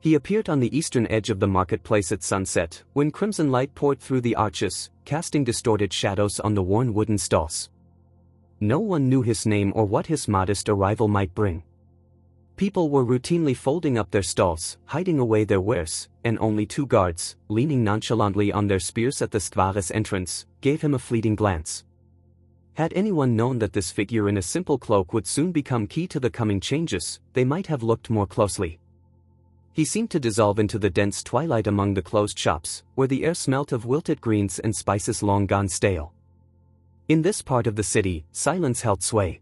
He appeared on the eastern edge of the marketplace at sunset, when crimson light poured through the arches, casting distorted shadows on the worn wooden stalls. No one knew his name or what his modest arrival might bring. People were routinely folding up their stalls, hiding away their wares, and only 2 guards, leaning nonchalantly on their spears at the square's entrance, gave him a fleeting glance. Had anyone known that this figure in a simple cloak would soon become key to the coming changes, they might have looked more closely. He seemed to dissolve into the dense twilight among the closed shops, where the air smelt of wilted greens and spices long gone stale. In this part of the city, silence held sway.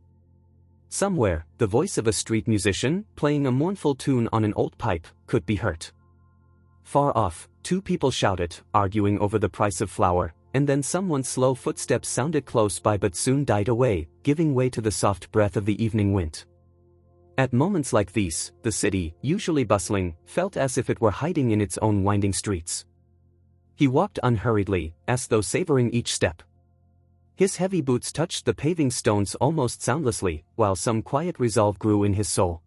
Somewhere, the voice of a street musician, playing a mournful tune on an old pipe, could be heard. Far off, 2 people shouted, arguing over the price of flour, and then someone's slow footsteps sounded close by but soon died away, giving way to the soft breath of the evening wind. At moments like these, the city, usually bustling, felt as if it were hiding in its own winding streets. He walked unhurriedly, as though savoring each step. His heavy boots touched the paving stones almost soundlessly, while some quiet resolve grew in his soul.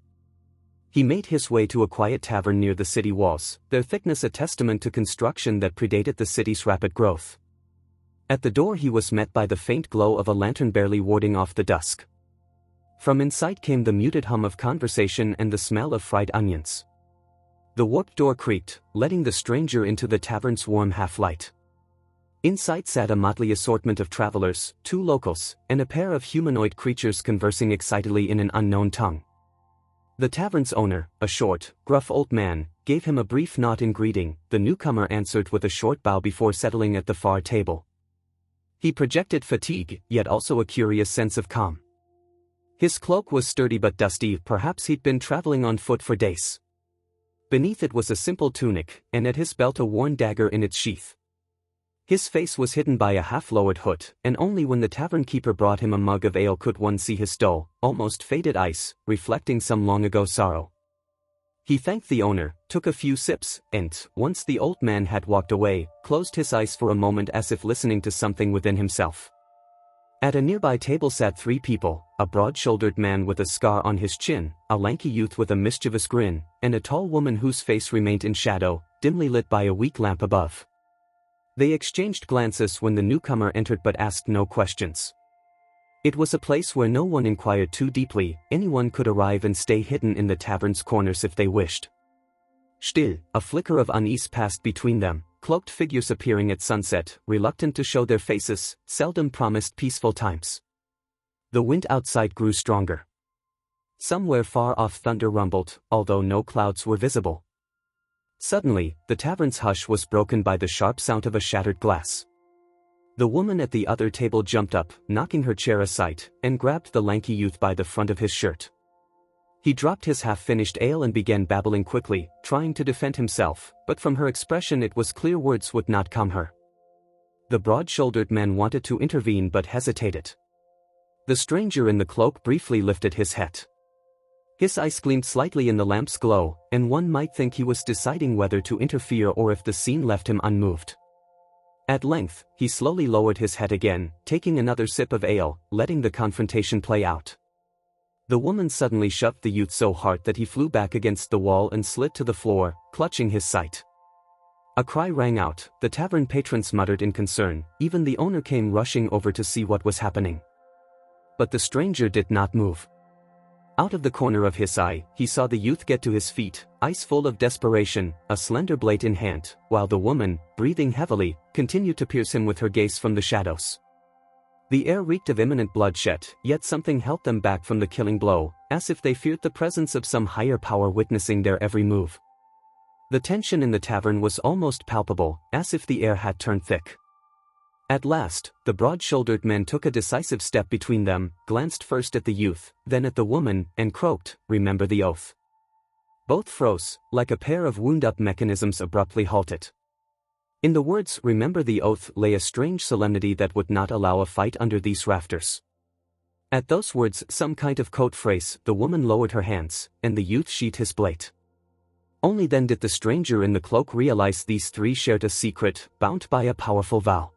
He made his way to a quiet tavern near the city walls, their thickness a testament to construction that predated the city's rapid growth. At the door he was met by the faint glow of a lantern barely warding off the dusk. From inside came the muted hum of conversation and the smell of fried onions. The warped door creaked, letting the stranger into the tavern's warm half-light. Inside sat a motley assortment of travelers, 2 locals, and a pair of humanoid creatures conversing excitedly in an unknown tongue. The tavern's owner, a short, gruff old man, gave him a brief nod in greeting. The newcomer answered with a short bow before settling at the far table. He projected fatigue, yet also a curious sense of calm. His cloak was sturdy but dusty, perhaps he'd been traveling on foot for days. Beneath it was a simple tunic, and at his belt a worn dagger in its sheath. His face was hidden by a half-lowered hood, and only when the tavern keeper brought him a mug of ale could one see his dull, almost faded eyes, reflecting some long-ago sorrow. He thanked the owner, took a few sips, and, once the old man had walked away, closed his eyes for a moment as if listening to something within himself. At a nearby table sat 3 people, a broad-shouldered man with a scar on his chin, a lanky youth with a mischievous grin, and a tall woman whose face remained in shadow, dimly lit by a weak lamp above. They exchanged glances when the newcomer entered but asked no questions. It was a place where no one inquired too deeply, anyone could arrive and stay hidden in the tavern's corners if they wished. Still, a flicker of unease passed between them, cloaked figures appearing at sunset, reluctant to show their faces, seldom promised peaceful times. The wind outside grew stronger. Somewhere far off thunder rumbled, although no clouds were visible. Suddenly, the tavern's hush was broken by the sharp sound of a shattered glass. The woman at the other table jumped up, knocking her chair aside, and grabbed the lanky youth by the front of his shirt. He dropped his half-finished ale and began babbling quickly, trying to defend himself, but from her expression it was clear words would not calm her. The broad-shouldered man wanted to intervene but hesitated. The stranger in the cloak briefly lifted his head. His eyes gleamed slightly in the lamp's glow, and one might think he was deciding whether to interfere or if the scene left him unmoved. At length, he slowly lowered his head again, taking another sip of ale, letting the confrontation play out. The woman suddenly shoved the youth so hard that he flew back against the wall and slid to the floor, clutching his sight. A cry rang out, the tavern patrons muttered in concern, even the owner came rushing over to see what was happening. But the stranger did not move. Out of the corner of his eye, he saw the youth get to his feet, eyes full of desperation, a slender blade in hand, while the woman, breathing heavily, continued to pierce him with her gaze from the shadows. The air reeked of imminent bloodshed, yet something held them back from the killing blow, as if they feared the presence of some higher power witnessing their every move. The tension in the tavern was almost palpable, as if the air had turned thick. At last, the broad-shouldered man took a decisive step between them, glanced first at the youth, then at the woman, and croaked, "Remember the oath." Both froze, like a pair of wound-up mechanisms abruptly halted. In the words "remember the oath" lay a strange solemnity that would not allow a fight under these rafters. At those words, some kind of code phrase, the woman lowered her hands, and the youth sheathed his blade. Only then did the stranger in the cloak realize these 3 shared a secret, bound by a powerful vow.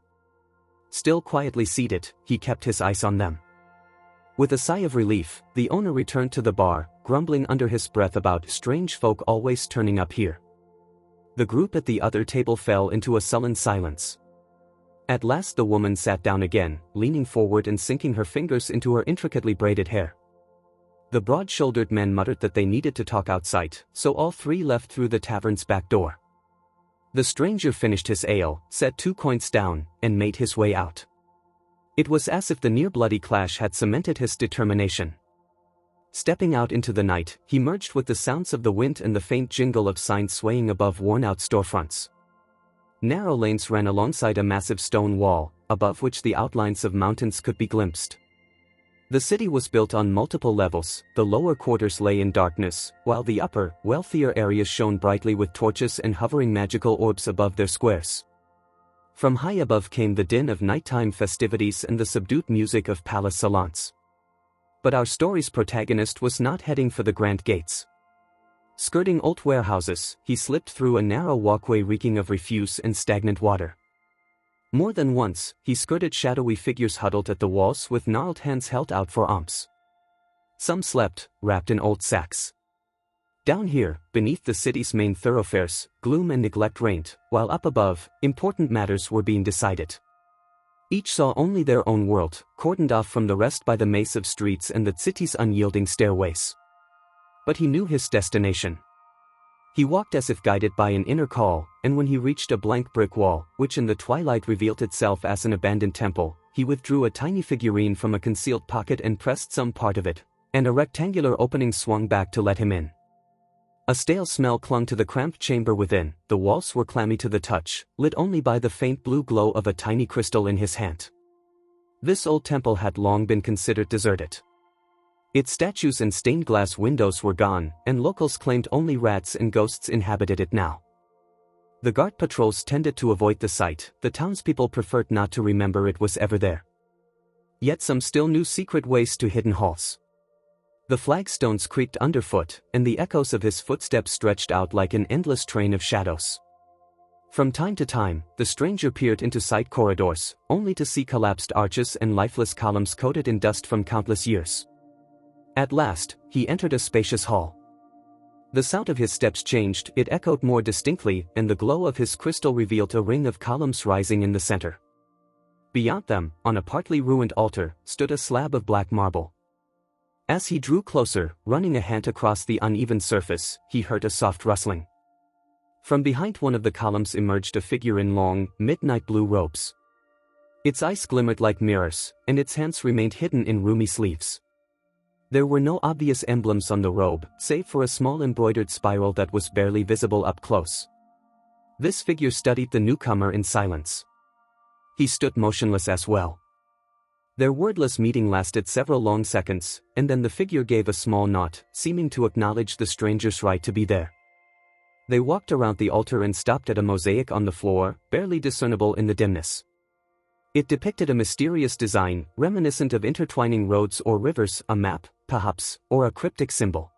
Still quietly seated, he kept his eyes on them. With a sigh of relief, the owner returned to the bar, grumbling under his breath about strange folk always turning up here. The group at the other table fell into a sullen silence. At last the woman sat down again, leaning forward and sinking her fingers into her intricately braided hair. The broad-shouldered men muttered that they needed to talk outside, so all three left through the tavern's back door. The stranger finished his ale, set 2 coins down, and made his way out. It was as if the near-bloody clash had cemented his determination. Stepping out into the night, he merged with the sounds of the wind and the faint jingle of signs swaying above worn-out storefronts. Narrow lanes ran alongside a massive stone wall, above which the outlines of mountains could be glimpsed. The city was built on multiple levels. The lower quarters lay in darkness, while the upper, wealthier areas shone brightly with torches and hovering magical orbs above their squares. From high above came the din of nighttime festivities and the subdued music of palace salons. But our story's protagonist was not heading for the grand gates. Skirting old warehouses, he slipped through a narrow walkway reeking of refuse and stagnant water. More than once, he skirted shadowy figures huddled at the walls with gnarled hands held out for alms. Some slept, wrapped in old sacks. Down here, beneath the city's main thoroughfares, gloom and neglect reigned, while up above, important matters were being decided. Each saw only their own world, cordoned off from the rest by the maze of streets and the city's unyielding stairways. But he knew his destination. He walked as if guided by an inner call, and when he reached a blank brick wall, which in the twilight revealed itself as an abandoned temple, he withdrew a tiny figurine from a concealed pocket and pressed some part of it, and a rectangular opening swung back to let him in. A stale smell clung to the cramped chamber within. The walls were clammy to the touch, lit only by the faint blue glow of a tiny crystal in his hand. This old temple had long been considered deserted. Its statues and stained glass windows were gone, and locals claimed only rats and ghosts inhabited it now. The guard patrols tended to avoid the site. The townspeople preferred not to remember it was ever there. Yet some still knew secret ways to hidden halls. The flagstones creaked underfoot, and the echoes of his footsteps stretched out like an endless train of shadows. From time to time, the stranger peered into side corridors, only to see collapsed arches and lifeless columns coated in dust from countless years. At last, he entered a spacious hall. The sound of his steps changed, it echoed more distinctly, and the glow of his crystal revealed a ring of columns rising in the center. Beyond them, on a partly ruined altar, stood a slab of black marble. As he drew closer, running a hand across the uneven surface, he heard a soft rustling. From behind one of the columns emerged a figure in long, midnight blue robes. Its eyes glimmered like mirrors, and its hands remained hidden in roomy sleeves. There were no obvious emblems on the robe, save for a small embroidered spiral that was barely visible up close. This figure studied the newcomer in silence. He stood motionless as well. Their wordless meeting lasted several long seconds, and then the figure gave a small nod, seeming to acknowledge the stranger's right to be there. They walked around the altar and stopped at a mosaic on the floor, barely discernible in the dimness. It depicted a mysterious design, reminiscent of intertwining roads or rivers, a map, perhaps, or a cryptic symbol.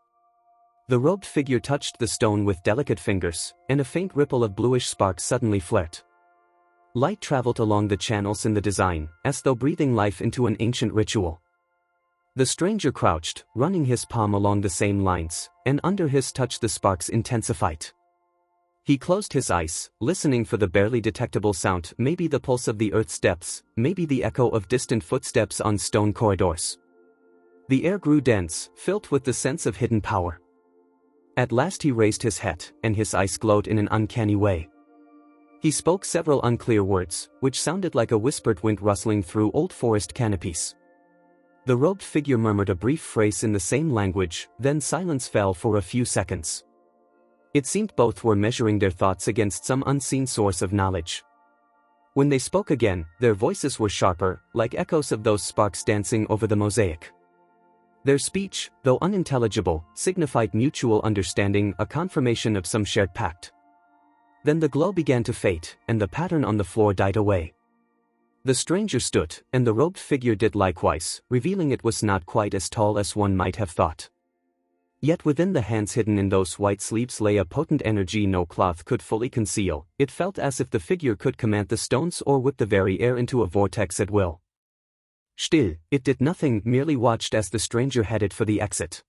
The robed figure touched the stone with delicate fingers, and a faint ripple of bluish sparks suddenly flared. Light traveled along the channels in the design, as though breathing life into an ancient ritual. The stranger crouched, running his palm along the same lines, and under his touch the sparks intensified. He closed his eyes, listening for the barely detectable sound, maybe the pulse of the earth's depths, maybe the echo of distant footsteps on stone corridors. The air grew dense, filled with the sense of hidden power. At last he raised his head, and his eyes glowed in an uncanny way. He spoke several unclear words, which sounded like a whispered wind rustling through old forest canopies. The robed figure murmured a brief phrase in the same language, then silence fell for a few seconds. It seemed both were measuring their thoughts against some unseen source of knowledge. When they spoke again, their voices were sharper, like echoes of those sparks dancing over the mosaic. Their speech, though unintelligible, signified mutual understanding, a confirmation of some shared pact. Then the glow began to fade, and the pattern on the floor died away. The stranger stood, and the robed figure did likewise, revealing it was not quite as tall as one might have thought. Yet within the hands hidden in those white sleeves lay a potent energy no cloth could fully conceal. It felt as if the figure could command the stones or whip the very air into a vortex at will. Still, it did nothing, merely watched as the stranger headed for the exit.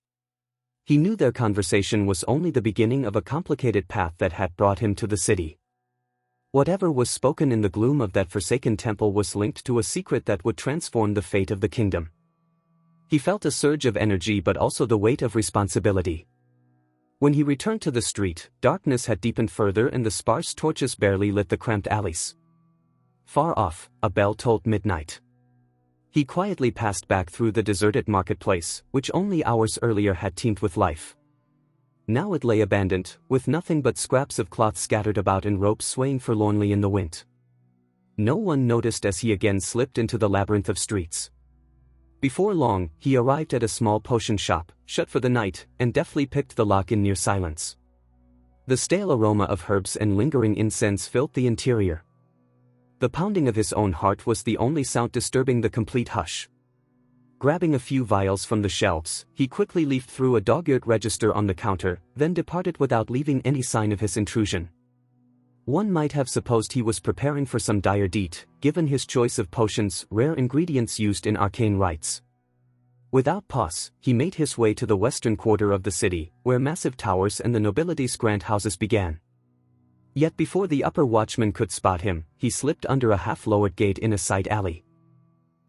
He knew their conversation was only the beginning of a complicated path that had brought him to the city. Whatever was spoken in the gloom of that forsaken temple was linked to a secret that would transform the fate of the kingdom. He felt a surge of energy but also the weight of responsibility. When he returned to the street, darkness had deepened further and the sparse torches barely lit the cramped alleys. Far off, a bell tolled midnight. He quietly passed back through the deserted marketplace, which only hours earlier had teemed with life. Now it lay abandoned, with nothing but scraps of cloth scattered about and ropes swaying forlornly in the wind. No one noticed as he again slipped into the labyrinth of streets. Before long, he arrived at a small potion shop, shut for the night, and deftly picked the lock in near silence. The stale aroma of herbs and lingering incense filled the interior. The pounding of his own heart was the only sound disturbing the complete hush. Grabbing a few vials from the shelves, he quickly leafed through a dog-eared register on the counter, then departed without leaving any sign of his intrusion. One might have supposed he was preparing for some dire deed, given his choice of potions, rare ingredients used in arcane rites. Without pause, he made his way to the western quarter of the city, where massive towers and the nobility's grand houses began. Yet before the upper watchman could spot him, he slipped under a half-lowered gate in a side alley.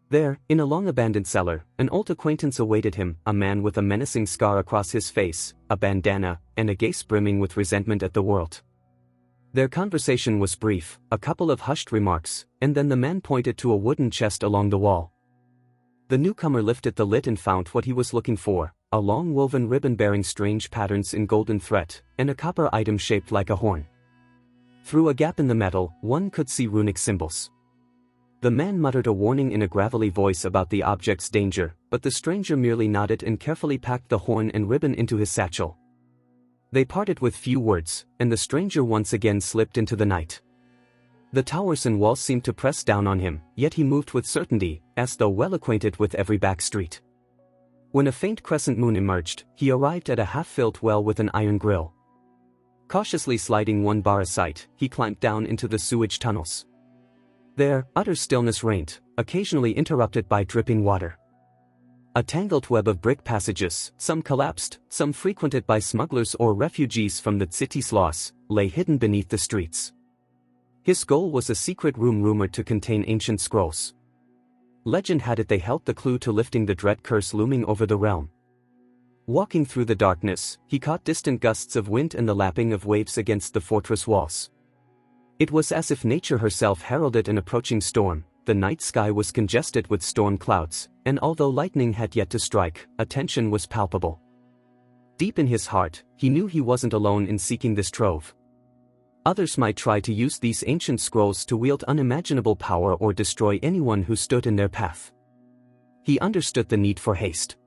There, in a long-abandoned cellar, an old acquaintance awaited him, a man with a menacing scar across his face, a bandana, and a gaze brimming with resentment at the world. Their conversation was brief, a couple of hushed remarks, and then the man pointed to a wooden chest along the wall. The newcomer lifted the lid and found what he was looking for, a long woven ribbon bearing strange patterns in golden thread, and a copper item shaped like a horn. Through a gap in the metal, one could see runic symbols. The man muttered a warning in a gravelly voice about the object's danger, but the stranger merely nodded and carefully packed the horn and ribbon into his satchel. They parted with few words, and the stranger once again slipped into the night. The towers and walls seemed to press down on him, yet he moved with certainty, as though well acquainted with every back street. When a faint crescent moon emerged, he arrived at a half-filled well with an iron grill. Cautiously sliding one bar aside, he climbed down into the sewage tunnels. There, utter stillness reigned, occasionally interrupted by dripping water. A tangled web of brick passages, some collapsed, some frequented by smugglers or refugees from the city's loss, lay hidden beneath the streets. His goal was a secret room rumored to contain ancient scrolls. Legend had it they held the clue to lifting the dread curse looming over the realm. Walking through the darkness, he caught distant gusts of wind and the lapping of waves against the fortress walls. It was as if nature herself heralded an approaching storm. The night sky was congested with storm clouds, and although lightning had yet to strike, a tension was palpable. Deep in his heart, he knew he wasn't alone in seeking this trove. Others might try to use these ancient scrolls to wield unimaginable power or destroy anyone who stood in their path. He understood the need for haste.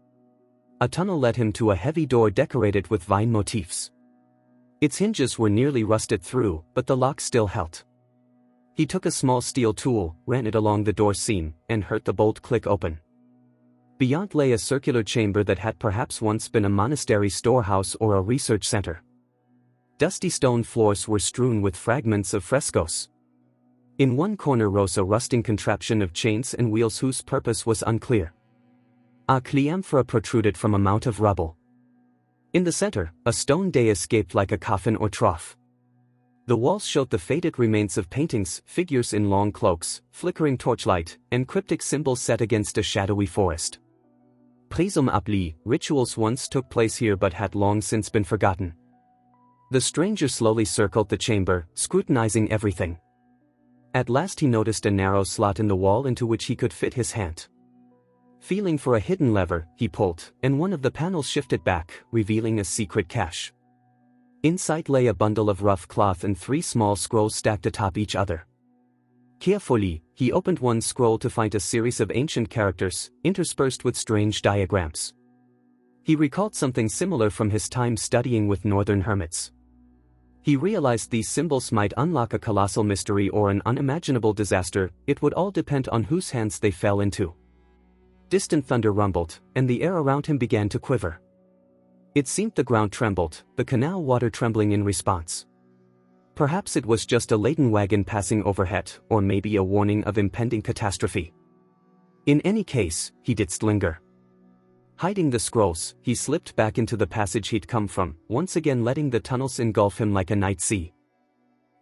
A tunnel led him to a heavy door decorated with vine motifs. Its hinges were nearly rusted through, but the lock still held. He took a small steel tool, ran it along the door seam, and heard the bolt click open. Beyond lay a circular chamber that had perhaps once been a monastery storehouse or a research center. Dusty stone floors were strewn with fragments of frescoes. In one corner rose a rusting contraption of chains and wheels whose purpose was unclear. A cleamphora protruded from a mount of rubble. In the center, a stone dais gaped like a coffin or trough. The walls showed the faded remains of paintings, figures in long cloaks, flickering torchlight, and cryptic symbols set against a shadowy forest. Presumably, rituals once took place here but had long since been forgotten. The stranger slowly circled the chamber, scrutinizing everything. At last he noticed a narrow slot in the wall into which he could fit his hand. Feeling for a hidden lever, he pulled, and one of the panels shifted back, revealing a secret cache. Inside lay a bundle of rough cloth and 3 small scrolls stacked atop each other. Carefully, he opened one scroll to find a series of ancient characters, interspersed with strange diagrams. He recalled something similar from his time studying with northern hermits. He realized these symbols might unlock a colossal mystery or an unimaginable disaster. It would all depend on whose hands they fell into. Distant thunder rumbled, and the air around him began to quiver. It seemed the ground trembled, the canal water trembling in response. Perhaps it was just a laden wagon passing overhead, or maybe a warning of impending catastrophe. In any case, he didn't linger. Hiding the scrolls, he slipped back into the passage he'd come from, once again letting the tunnels engulf him like a night sea.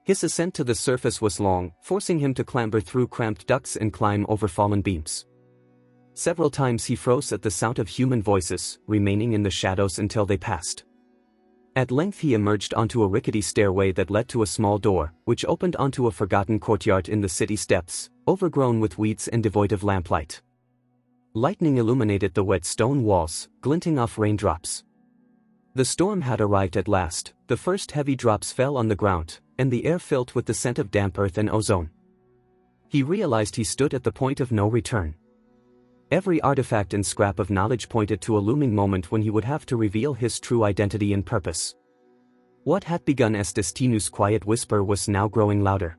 His ascent to the surface was long, forcing him to clamber through cramped ducts and climb over fallen beams. Several times he froze at the sound of human voices, remaining in the shadows until they passed. At length he emerged onto a rickety stairway that led to a small door, which opened onto a forgotten courtyard in the city's depths, overgrown with weeds and devoid of lamplight. Lightning illuminated the wet stone walls, glinting off raindrops. The storm had arrived at last. The first heavy drops fell on the ground, and the air filled with the scent of damp earth and ozone. He realized he stood at the point of no return. Every artifact and scrap of knowledge pointed to a looming moment when he would have to reveal his true identity and purpose. What had begun as Destinu's quiet whisper was now growing louder.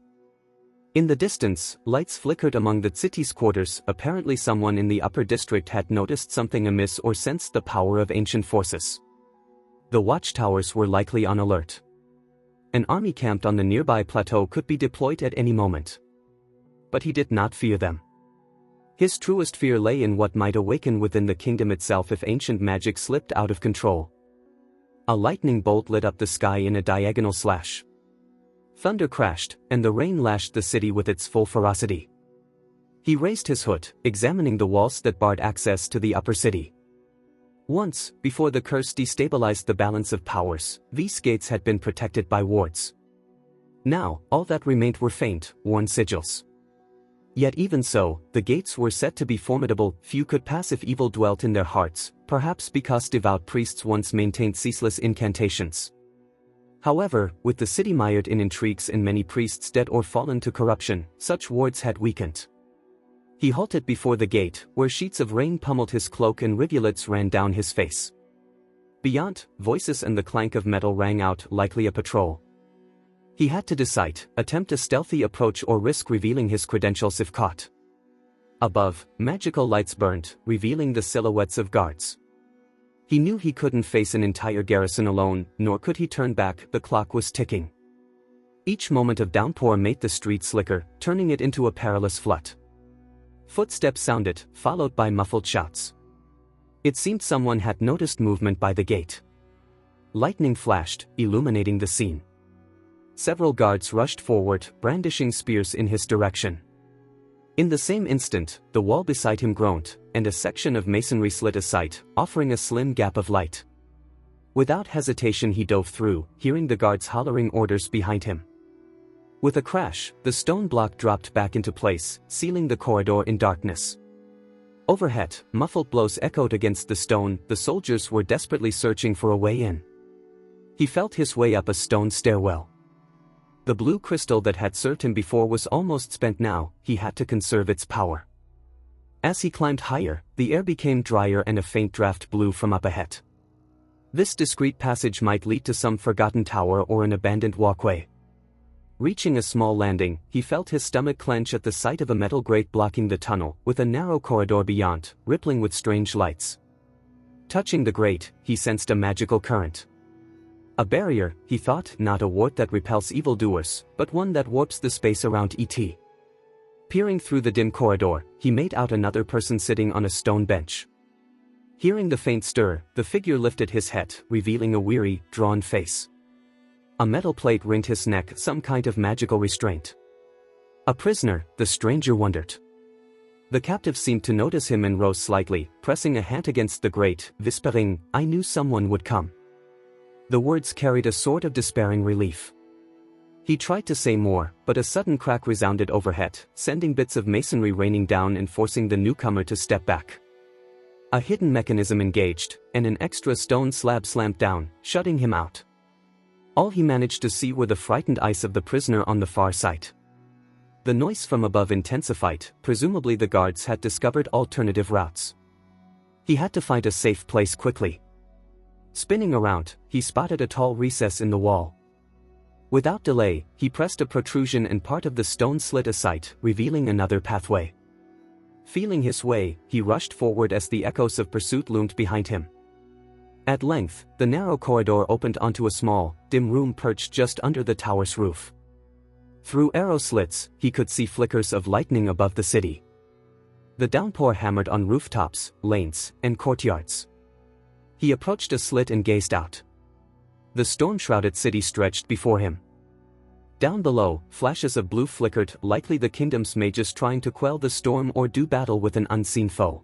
In the distance, lights flickered among the city's quarters. Apparently someone in the upper district had noticed something amiss or sensed the power of ancient forces. The watchtowers were likely on alert. An army camped on the nearby plateau could be deployed at any moment. But he did not fear them. His truest fear lay in what might awaken within the kingdom itself if ancient magic slipped out of control. A lightning bolt lit up the sky in a diagonal slash. Thunder crashed, and the rain lashed the city with its full ferocity. He raised his hood, examining the walls that barred access to the upper city. Once, before the curse destabilized the balance of powers, these gates had been protected by wards. Now, all that remained were faint, worn sigils. Yet even so, the gates were said to be formidable. Few could pass if evil dwelt in their hearts, perhaps because devout priests once maintained ceaseless incantations. However, with the city mired in intrigues and many priests dead or fallen to corruption, such wards had weakened. He halted before the gate, where sheets of rain pummeled his cloak and rivulets ran down his face. Beyond, voices and the clank of metal rang out, likely a patrol. He had to decide, attempt a stealthy approach or risk revealing his credentials if caught. Above, magical lights burned, revealing the silhouettes of guards. He knew he couldn't face an entire garrison alone, nor could he turn back. The clock was ticking. Each moment of downpour made the street slicker, turning it into a perilous flood. Footsteps sounded, followed by muffled shouts. It seemed someone had noticed movement by the gate. Lightning flashed, illuminating the scene. Several guards rushed forward, brandishing spears in his direction. In the same instant, the wall beside him groaned, and a section of masonry slid aside, offering a slim gap of light. Without hesitation he dove through, hearing the guards hollering orders behind him. With a crash, the stone block dropped back into place, sealing the corridor in darkness. Overhead, muffled blows echoed against the stone. The soldiers were desperately searching for a way in. He felt his way up a stone stairwell. The blue crystal that had served him before was almost spent now. He had to conserve its power. As he climbed higher, the air became drier and a faint draft blew from up ahead. This discreet passage might lead to some forgotten tower or an abandoned walkway. Reaching a small landing, he felt his stomach clench at the sight of a metal grate blocking the tunnel, with a narrow corridor beyond, rippling with strange lights. Touching the grate, he sensed a magical current. A barrier, he thought, not a ward that repels evildoers, but one that warps the space around it. Peering through the dim corridor, he made out another person sitting on a stone bench. Hearing the faint stir, the figure lifted his head, revealing a weary, drawn face. A metal plate ringed his neck, some kind of magical restraint. A prisoner, the stranger wondered. The captive seemed to notice him and rose slightly, pressing a hand against the grate, whispering, "I knew someone would come." The words carried a sort of despairing relief. He tried to say more, but a sudden crack resounded overhead, sending bits of masonry raining down and forcing the newcomer to step back. A hidden mechanism engaged, and an extra stone slab slammed down, shutting him out. All he managed to see were the frightened eyes of the prisoner on the far side. The noise from above intensified. Presumably the guards had discovered alternative routes. He had to find a safe place quickly. Spinning around, he spotted a tall recess in the wall. Without delay, he pressed a protrusion and part of the stone slid aside, revealing another pathway. Feeling his way, he rushed forward as the echoes of pursuit loomed behind him. At length, the narrow corridor opened onto a small, dim room perched just under the tower's roof. Through arrow slits, he could see flickers of lightning above the city. The downpour hammered on rooftops, lanes, and courtyards. He approached a slit and gazed out. The storm-shrouded city stretched before him. Down below, flashes of blue flickered, likely the kingdom's mages trying to quell the storm or do battle with an unseen foe.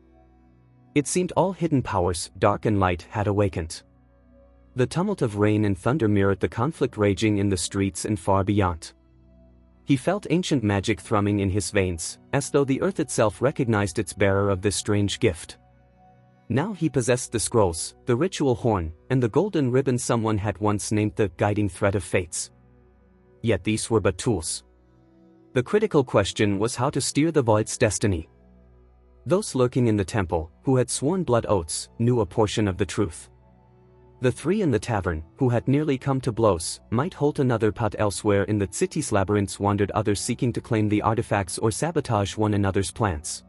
It seemed all hidden powers, dark and light, had awakened. The tumult of rain and thunder mirrored the conflict raging in the streets and far beyond. He felt ancient magic thrumming in his veins, as though the earth itself recognized its bearer of this strange gift. Now he possessed the scrolls, the ritual horn, and the golden ribbon someone had once named the guiding thread of fates. Yet these were but tools. The critical question was how to steer the void's destiny. Those lurking in the temple, who had sworn blood oaths, knew a portion of the truth. The three in the tavern, who had nearly come to blows, might hold another pot elsewhere in the city's labyrinths, wandered others seeking to claim the artifacts or sabotage one another's plans.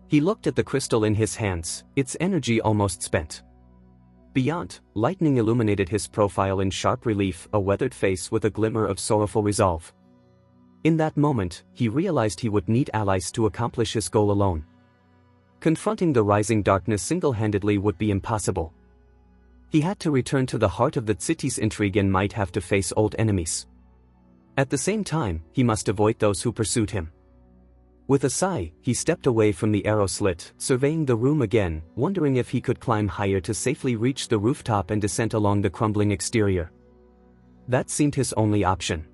He looked at the crystal in his hands, its energy almost spent. Beyond, lightning illuminated his profile in sharp relief, a weathered face with a glimmer of sorrowful resolve. In that moment, he realized he would need allies to accomplish his goal alone. Confronting the rising darkness single-handedly would be impossible. He had to return to the heart of the city's intrigue and might have to face old enemies. At the same time, he must avoid those who pursued him. With a sigh, he stepped away from the arrow slit, surveying the room again, wondering if he could climb higher to safely reach the rooftop and descend along the crumbling exterior. That seemed his only option.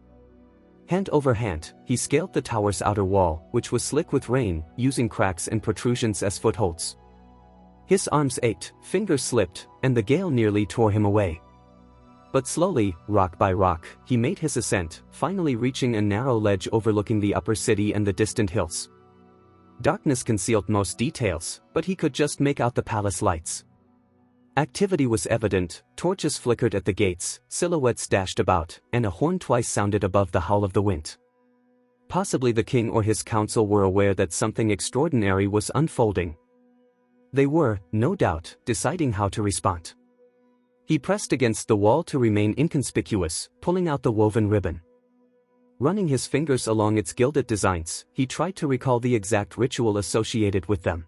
Hand over hand, he scaled the tower's outer wall, which was slick with rain, using cracks and protrusions as footholds. His arms ached, fingers slipped, and the gale nearly tore him away. But slowly, rock by rock, he made his ascent, finally reaching a narrow ledge overlooking the upper city and the distant hills. Darkness concealed most details, but he could just make out the palace lights. Activity was evident, torches flickered at the gates, silhouettes dashed about, and a horn twice sounded above the howl of the wind. Possibly the king or his council were aware that something extraordinary was unfolding. They were, no doubt, deciding how to respond. He pressed against the wall to remain inconspicuous, pulling out the woven ribbon. Running his fingers along its gilded designs, he tried to recall the exact ritual associated with them.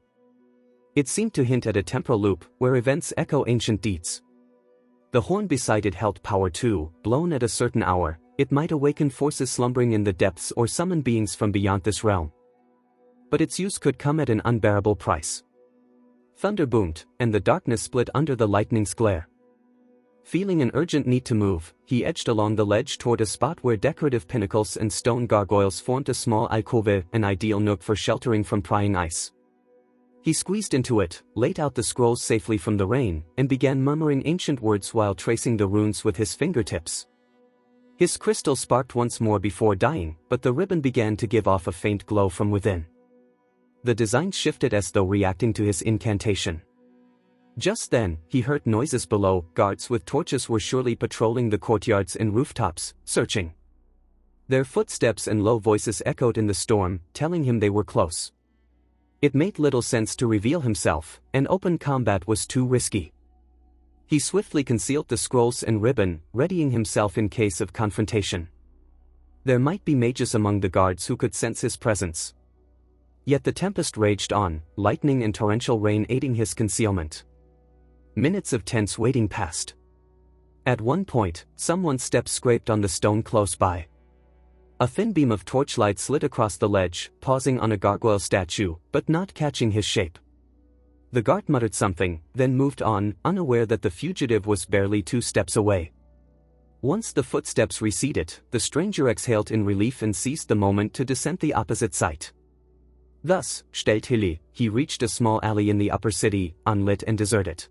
It seemed to hint at a temporal loop, where events echo ancient deeds. The horn beside it held power too, blown at a certain hour, it might awaken forces slumbering in the depths or summon beings from beyond this realm. But its use could come at an unbearable price. Thunder boomed, and the darkness split under the lightning's glare. Feeling an urgent need to move, he edged along the ledge toward a spot where decorative pinnacles and stone gargoyles formed a small alcove, an ideal nook for sheltering from prying ice. He squeezed into it, laid out the scrolls safely from the rain, and began murmuring ancient words while tracing the runes with his fingertips. His crystal sparked once more before dying, but the ribbon began to give off a faint glow from within. The design shifted as though reacting to his incantation. Just then, he heard noises below. Guards with torches were surely patrolling the courtyards and rooftops, searching. Their footsteps and low voices echoed in the storm, telling him they were close. It made little sense to reveal himself, and open combat was too risky. He swiftly concealed the scrolls and ribbon, readying himself in case of confrontation. There might be mages among the guards who could sense his presence. Yet the tempest raged on, lightning and torrential rain aiding his concealment. Minutes of tense waiting passed. At one point, someone's step scraped on the stone close by. A thin beam of torchlight slid across the ledge, pausing on a gargoyle statue, but not catching his shape. The guard muttered something, then moved on, unaware that the fugitive was barely 2 steps away. Once the footsteps receded, the stranger exhaled in relief and seized the moment to descend the opposite side. Thus, stealthily, he reached a small alley in the upper city, unlit and deserted.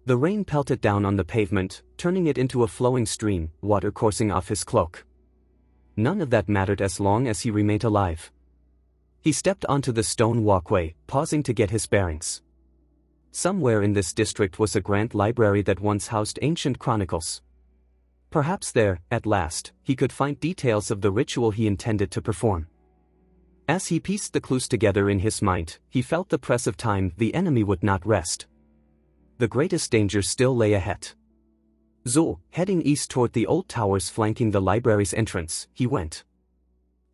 The rain pelted down on the pavement, turning it into a flowing stream, water coursing off his cloak. None of that mattered as long as he remained alive. He stepped onto the stone walkway, pausing to get his bearings. Somewhere in this district was a grand library that once housed ancient chronicles. Perhaps there, at last, he could find details of the ritual he intended to perform. As he pieced the clues together in his mind, he felt the press of time. The enemy would not rest. The greatest danger still lay ahead. Heading east toward the old towers flanking the library's entrance, he went.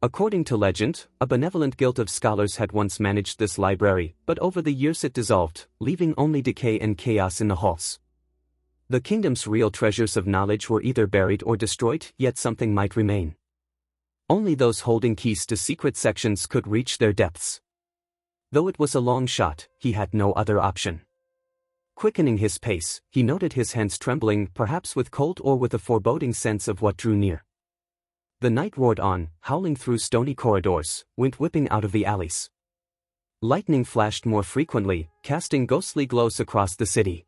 According to legend, a benevolent guild of scholars had once managed this library, but over the years it dissolved, leaving only decay and chaos in the halls. The kingdom's real treasures of knowledge were either buried or destroyed, yet something might remain. Only those holding keys to secret sections could reach their depths. Though it was a long shot, he had no other option. Quickening his pace, he noted his hands trembling, perhaps with cold or with a foreboding sense of what drew near. The night roared on, howling through stony corridors, wind whipping out of the alleys. Lightning flashed more frequently, casting ghostly glows across the city.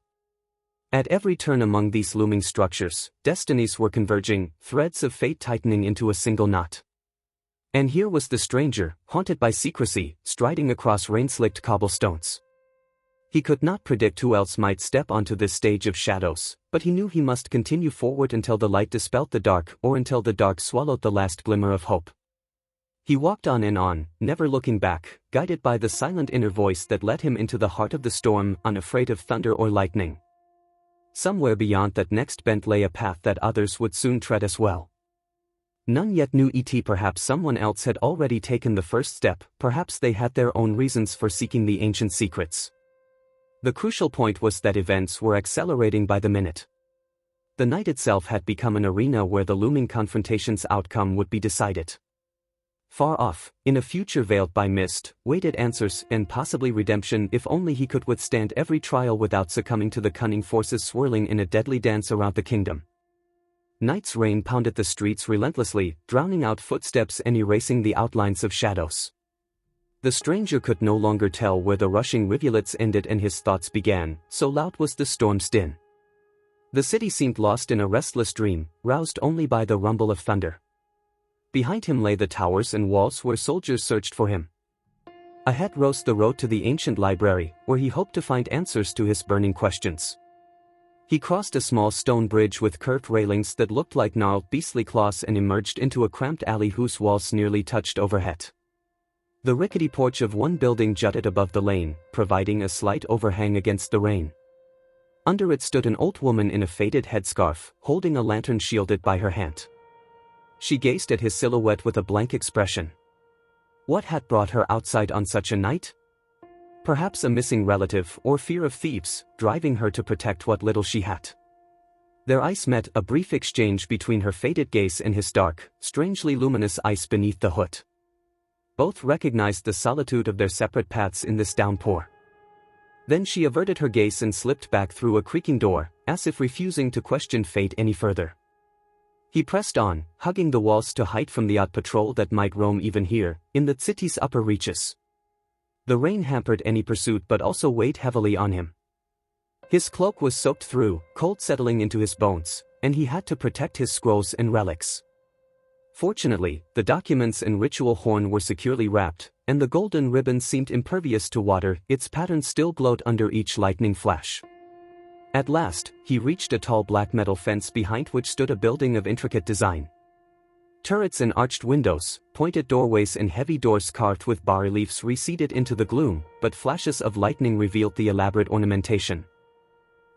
At every turn among these looming structures, destinies were converging, threads of fate tightening into a single knot. And here was the stranger, haunted by secrecy, striding across rain-slicked cobblestones. He could not predict who else might step onto this stage of shadows, but he knew he must continue forward until the light dispelled the dark or until the dark swallowed the last glimmer of hope. He walked on and on, never looking back, guided by the silent inner voice that led him into the heart of the storm, unafraid of thunder or lightning. Somewhere beyond that next bend lay a path that others would soon tread as well. None yet knew it. Perhaps someone else had already taken the first step, perhaps they had their own reasons for seeking the ancient secrets. The crucial point was that events were accelerating by the minute. The night itself had become an arena where the looming confrontation's outcome would be decided. Far off, in a future veiled by mist, waited answers and possibly redemption if only he could withstand every trial without succumbing to the cunning forces swirling in a deadly dance around the kingdom. Night's rain pounded the streets relentlessly, drowning out footsteps and erasing the outlines of shadows. The stranger could no longer tell where the rushing rivulets ended and his thoughts began, so loud was the storm's din. The city seemed lost in a restless dream, roused only by the rumble of thunder. Behind him lay the towers and walls where soldiers searched for him. Ahead rose the road to the ancient library, where he hoped to find answers to his burning questions. He crossed a small stone bridge with curved railings that looked like gnarled beastly claws and emerged into a cramped alley whose walls nearly touched overhead. The rickety porch of one building jutted above the lane, providing a slight overhang against the rain. Under it stood an old woman in a faded headscarf, holding a lantern shielded by her hand. She gazed at his silhouette with a blank expression. What had brought her outside on such a night? Perhaps a missing relative or fear of thieves, driving her to protect what little she had. Their eyes met, a brief exchange between her faded gaze and his dark, strangely luminous eyes beneath the hood. Both recognized the solitude of their separate paths in this downpour. Then she averted her gaze and slipped back through a creaking door, as if refusing to question fate any further. He pressed on, hugging the walls to hide from the odd patrol that might roam even here, in the city's upper reaches. The rain hampered any pursuit but also weighed heavily on him. His cloak was soaked through, cold settling into his bones, and he had to protect his scrolls and relics. Fortunately, the documents and ritual horn were securely wrapped, and the golden ribbon seemed impervious to water, its pattern still glowed under each lightning flash. At last, he reached a tall black metal fence behind which stood a building of intricate design. Turrets and arched windows, pointed doorways and heavy doors carved with bas-reliefs receded into the gloom, but flashes of lightning revealed the elaborate ornamentation.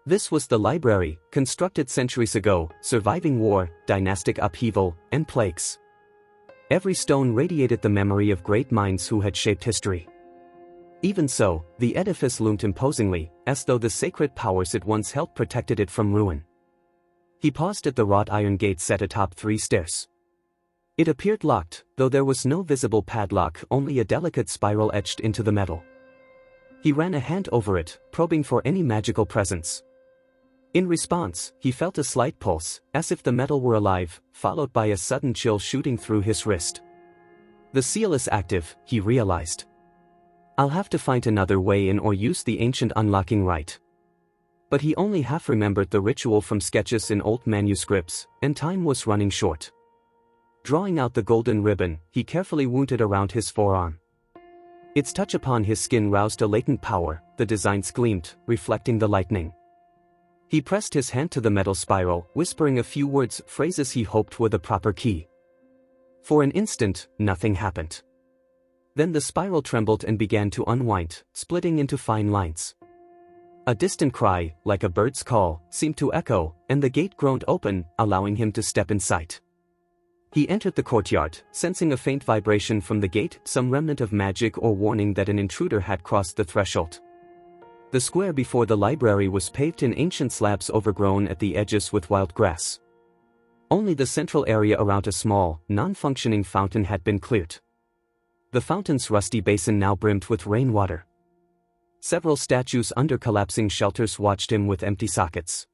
This was the library, constructed centuries ago, surviving war, dynastic upheaval, and plagues. Every stone radiated the memory of great minds who had shaped history. Even so, the edifice loomed imposingly, as though the sacred powers it once held protected it from ruin. He paused at the wrought iron gate set atop 3 stairs. It appeared locked, though there was no visible padlock, only a delicate spiral etched into the metal. He ran a hand over it, probing for any magical presence. In response, he felt a slight pulse, as if the metal were alive, followed by a sudden chill shooting through his wrist. The seal is active, he realized. I'll have to find another way in or use the ancient unlocking rite. But he only half remembered the ritual from sketches in old manuscripts, and time was running short. Drawing out the golden ribbon, he carefully wound it around his forearm. Its touch upon his skin roused a latent power, the designs gleamed, reflecting the lightning. He pressed his hand to the metal spiral, whispering a few words, phrases he hoped were the proper key. For an instant, nothing happened. Then the spiral trembled and began to unwind, splitting into fine lines. A distant cry, like a bird's call, seemed to echo, and the gate groaned open, allowing him to step inside. He entered the courtyard, sensing a faint vibration from the gate, some remnant of magic or warning that an intruder had crossed the threshold. The square before the library was paved in ancient slabs overgrown at the edges with wild grass. Only the central area around a small, non-functioning fountain had been cleared. The fountain's rusty basin now brimmed with rainwater. Several statues under collapsing shelters watched him with empty sockets.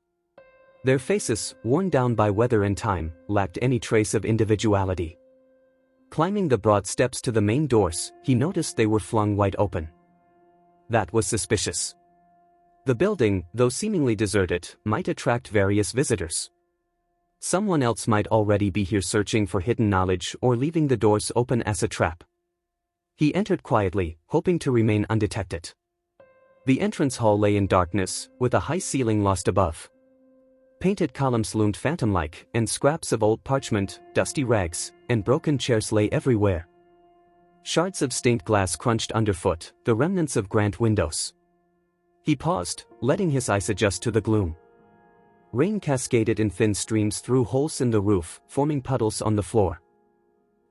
Their faces, worn down by weather and time, lacked any trace of individuality. Climbing the broad steps to the main doors, he noticed they were flung wide open. That was suspicious. The building, though seemingly deserted, might attract various visitors. Someone else might already be here searching for hidden knowledge or leaving the doors open as a trap. He entered quietly, hoping to remain undetected. The entrance hall lay in darkness, with a high ceiling lost above. Painted columns loomed phantom-like, and scraps of old parchment, dusty rags, and broken chairs lay everywhere. Shards of stained glass crunched underfoot, the remnants of grand windows. He paused, letting his eyes adjust to the gloom. Rain cascaded in thin streams through holes in the roof, forming puddles on the floor.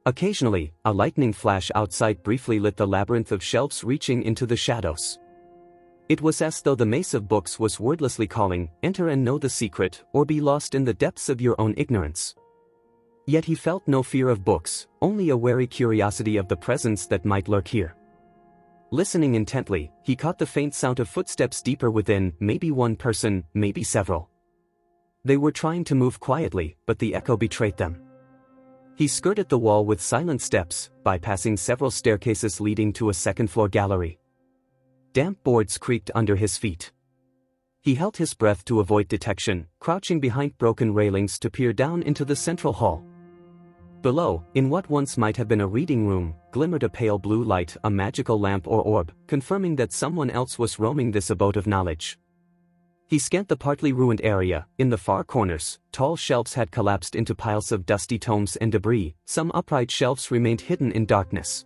Occasionally, a lightning flash outside briefly lit the labyrinth of shelves reaching into the shadows. It was as though the maze of books was wordlessly calling, enter and know the secret, or be lost in the depths of your own ignorance. Yet he felt no fear of books, only a wary curiosity of the presence that might lurk here. Listening intently, he caught the faint sound of footsteps deeper within, maybe one person, maybe several. They were trying to move quietly, but the echo betrayed them. He skirted the wall with silent steps, bypassing several staircases leading to a second-floor gallery. Damp boards creaked under his feet. He held his breath to avoid detection, crouching behind broken railings to peer down into the central hall. Below, in what once might have been a reading room, glimmered a pale blue light, a magical lamp or orb, confirming that someone else was roaming this abode of knowledge. He scanned the partly ruined area. In the far corners, tall shelves had collapsed into piles of dusty tomes and debris, some upright shelves remained hidden in darkness.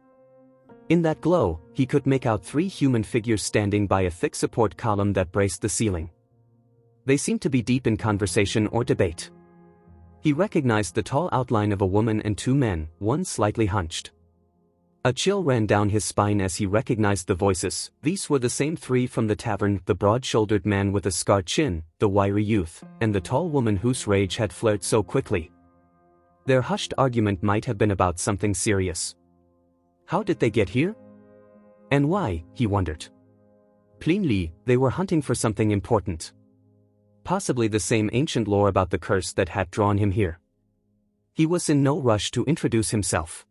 In that glow, he could make out 3 human figures standing by a thick support column that braced the ceiling. They seemed to be deep in conversation or debate. He recognized the tall outline of a woman and 2 men, one slightly hunched. A chill ran down his spine as he recognized the voices. These were the same 3 from the tavern, the broad-shouldered man with a scarred chin, the wiry youth, and the tall woman whose rage had flared so quickly. Their hushed argument might have been about something serious. How did they get here? And why, he wondered. Plainly, they were hunting for something important. Possibly the same ancient lore about the curse that had drawn him here. He was in no rush to introduce himself.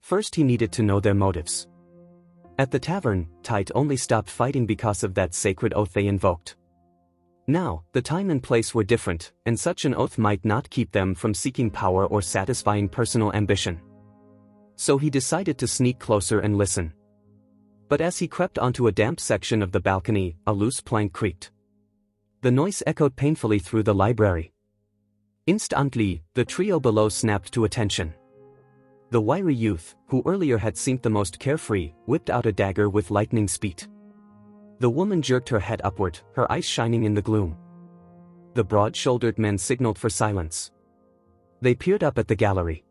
First he needed to know their motives. At the tavern, Tite only stopped fighting because of that sacred oath they invoked. Now, the time and place were different, and such an oath might not keep them from seeking power or satisfying personal ambition. So he decided to sneak closer and listen. But as he crept onto a damp section of the balcony, a loose plank creaked. The noise echoed painfully through the library. Instantly, the trio below snapped to attention. The wiry youth, who earlier had seemed the most carefree, whipped out a dagger with lightning speed. The woman jerked her head upward, her eyes shining in the gloom. The broad-shouldered men signaled for silence. They peered up at the gallery.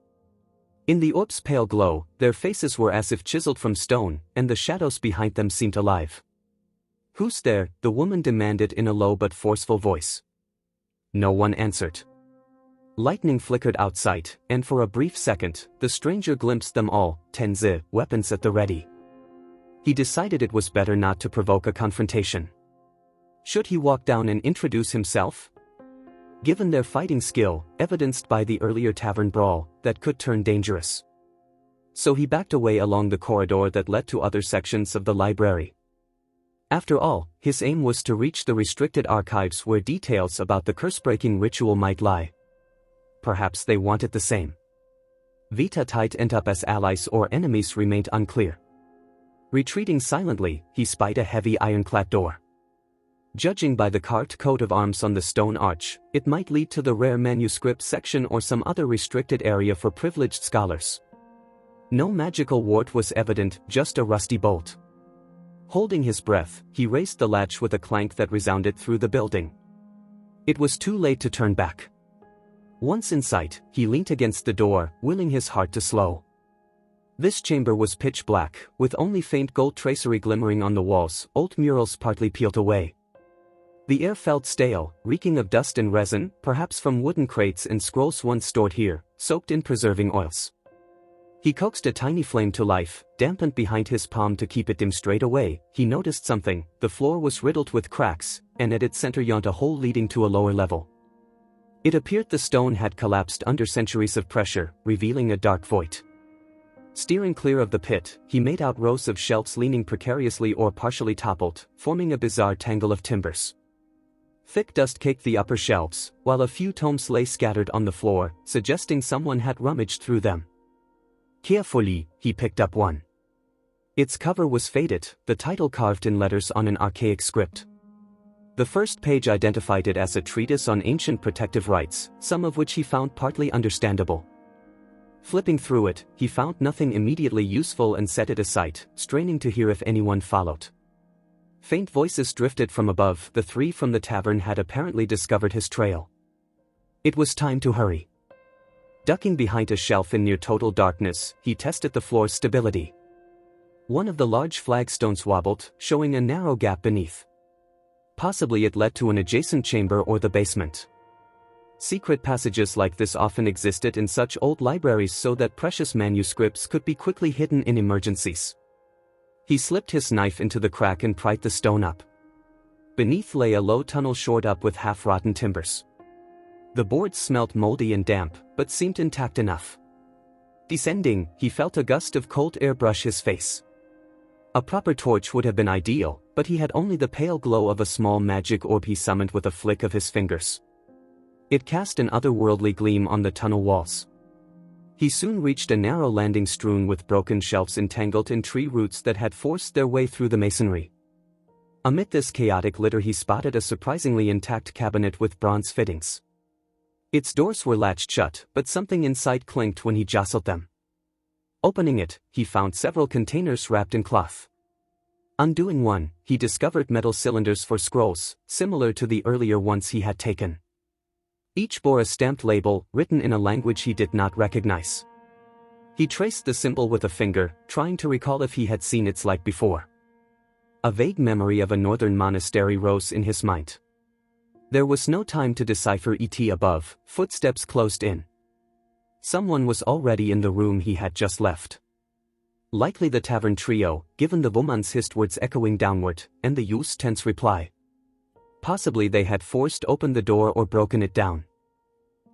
In the orb's pale glow, their faces were as if chiseled from stone, and the shadows behind them seemed alive. "Who's there?" the woman demanded in a low but forceful voice. No one answered. Lightning flickered outside, and for a brief second, the stranger glimpsed them all, 10 weapons at the ready. He decided it was better not to provoke a confrontation. Should he walk down and introduce himself? Given their fighting skill, evidenced by the earlier tavern brawl, that could turn dangerous. So he backed away along the corridor that led to other sections of the library. After all, his aim was to reach the restricted archives where details about the curse-breaking ritual might lie. Perhaps they wanted the same. Vita Tite end up as allies or enemies remained unclear. Retreating silently, he spied a heavy ironclad door. Judging by the carved coat of arms on the stone arch, it might lead to the rare manuscript section or some other restricted area for privileged scholars. No magical ward was evident, just a rusty bolt. Holding his breath, he raised the latch with a clank that resounded through the building. It was too late to turn back. Once in sight, he leant against the door, willing his heart to slow. This chamber was pitch black, with only faint gold tracery glimmering on the walls, old murals partly peeled away. The air felt stale, reeking of dust and resin, perhaps from wooden crates and scrolls once stored here, soaked in preserving oils. He coaxed a tiny flame to life, dampened behind his palm to keep it dim. Straight away, he noticed something. The floor was riddled with cracks, and at its center yawned a hole leading to a lower level. It appeared the stone had collapsed under centuries of pressure, revealing a dark void. Steering clear of the pit, he made out rows of shelves leaning precariously or partially toppled, forming a bizarre tangle of timbers. Thick dust caked the upper shelves, while a few tomes lay scattered on the floor, suggesting someone had rummaged through them. Carefully, he picked up one. Its cover was faded, the title carved in letters on an archaic script. The first page identified it as a treatise on ancient protective rites, some of which he found partly understandable. Flipping through it, he found nothing immediately useful and set it aside, straining to hear if anyone followed. Faint voices drifted from above. The three from the tavern had apparently discovered his trail. It was time to hurry. Ducking behind a shelf in near total darkness, he tested the floor's stability. One of the large flagstones wobbled, showing a narrow gap beneath. Possibly it led to an adjacent chamber or the basement. Secret passages like this often existed in such old libraries so that precious manuscripts could be quickly hidden in emergencies. He slipped his knife into the crack and pried the stone up. Beneath lay a low tunnel shored up with half-rotten timbers. The boards smelt moldy and damp, but seemed intact enough. Descending, he felt a gust of cold air brush his face. A proper torch would have been ideal, but he had only the pale glow of a small magic orb he summoned with a flick of his fingers. It cast an otherworldly gleam on the tunnel walls. He soon reached a narrow landing strewn with broken shelves entangled in tree roots that had forced their way through the masonry. Amid this chaotic litter he spotted a surprisingly intact cabinet with bronze fittings. Its doors were latched shut, but something inside clinked when he jostled them. Opening it, he found several containers wrapped in cloth. Undoing one, he discovered metal cylinders for scrolls, similar to the earlier ones he had taken. Each bore a stamped label, written in a language he did not recognize. He traced the symbol with a finger, trying to recall if he had seen its like before. A vague memory of a northern monastery rose in his mind. There was no time to decipher it above. Footsteps closed in. Someone was already in the room he had just left. Likely the tavern trio, given the woman's hissed words echoing downward, and the youth's tense reply. Possibly they had forced open the door or broken it down.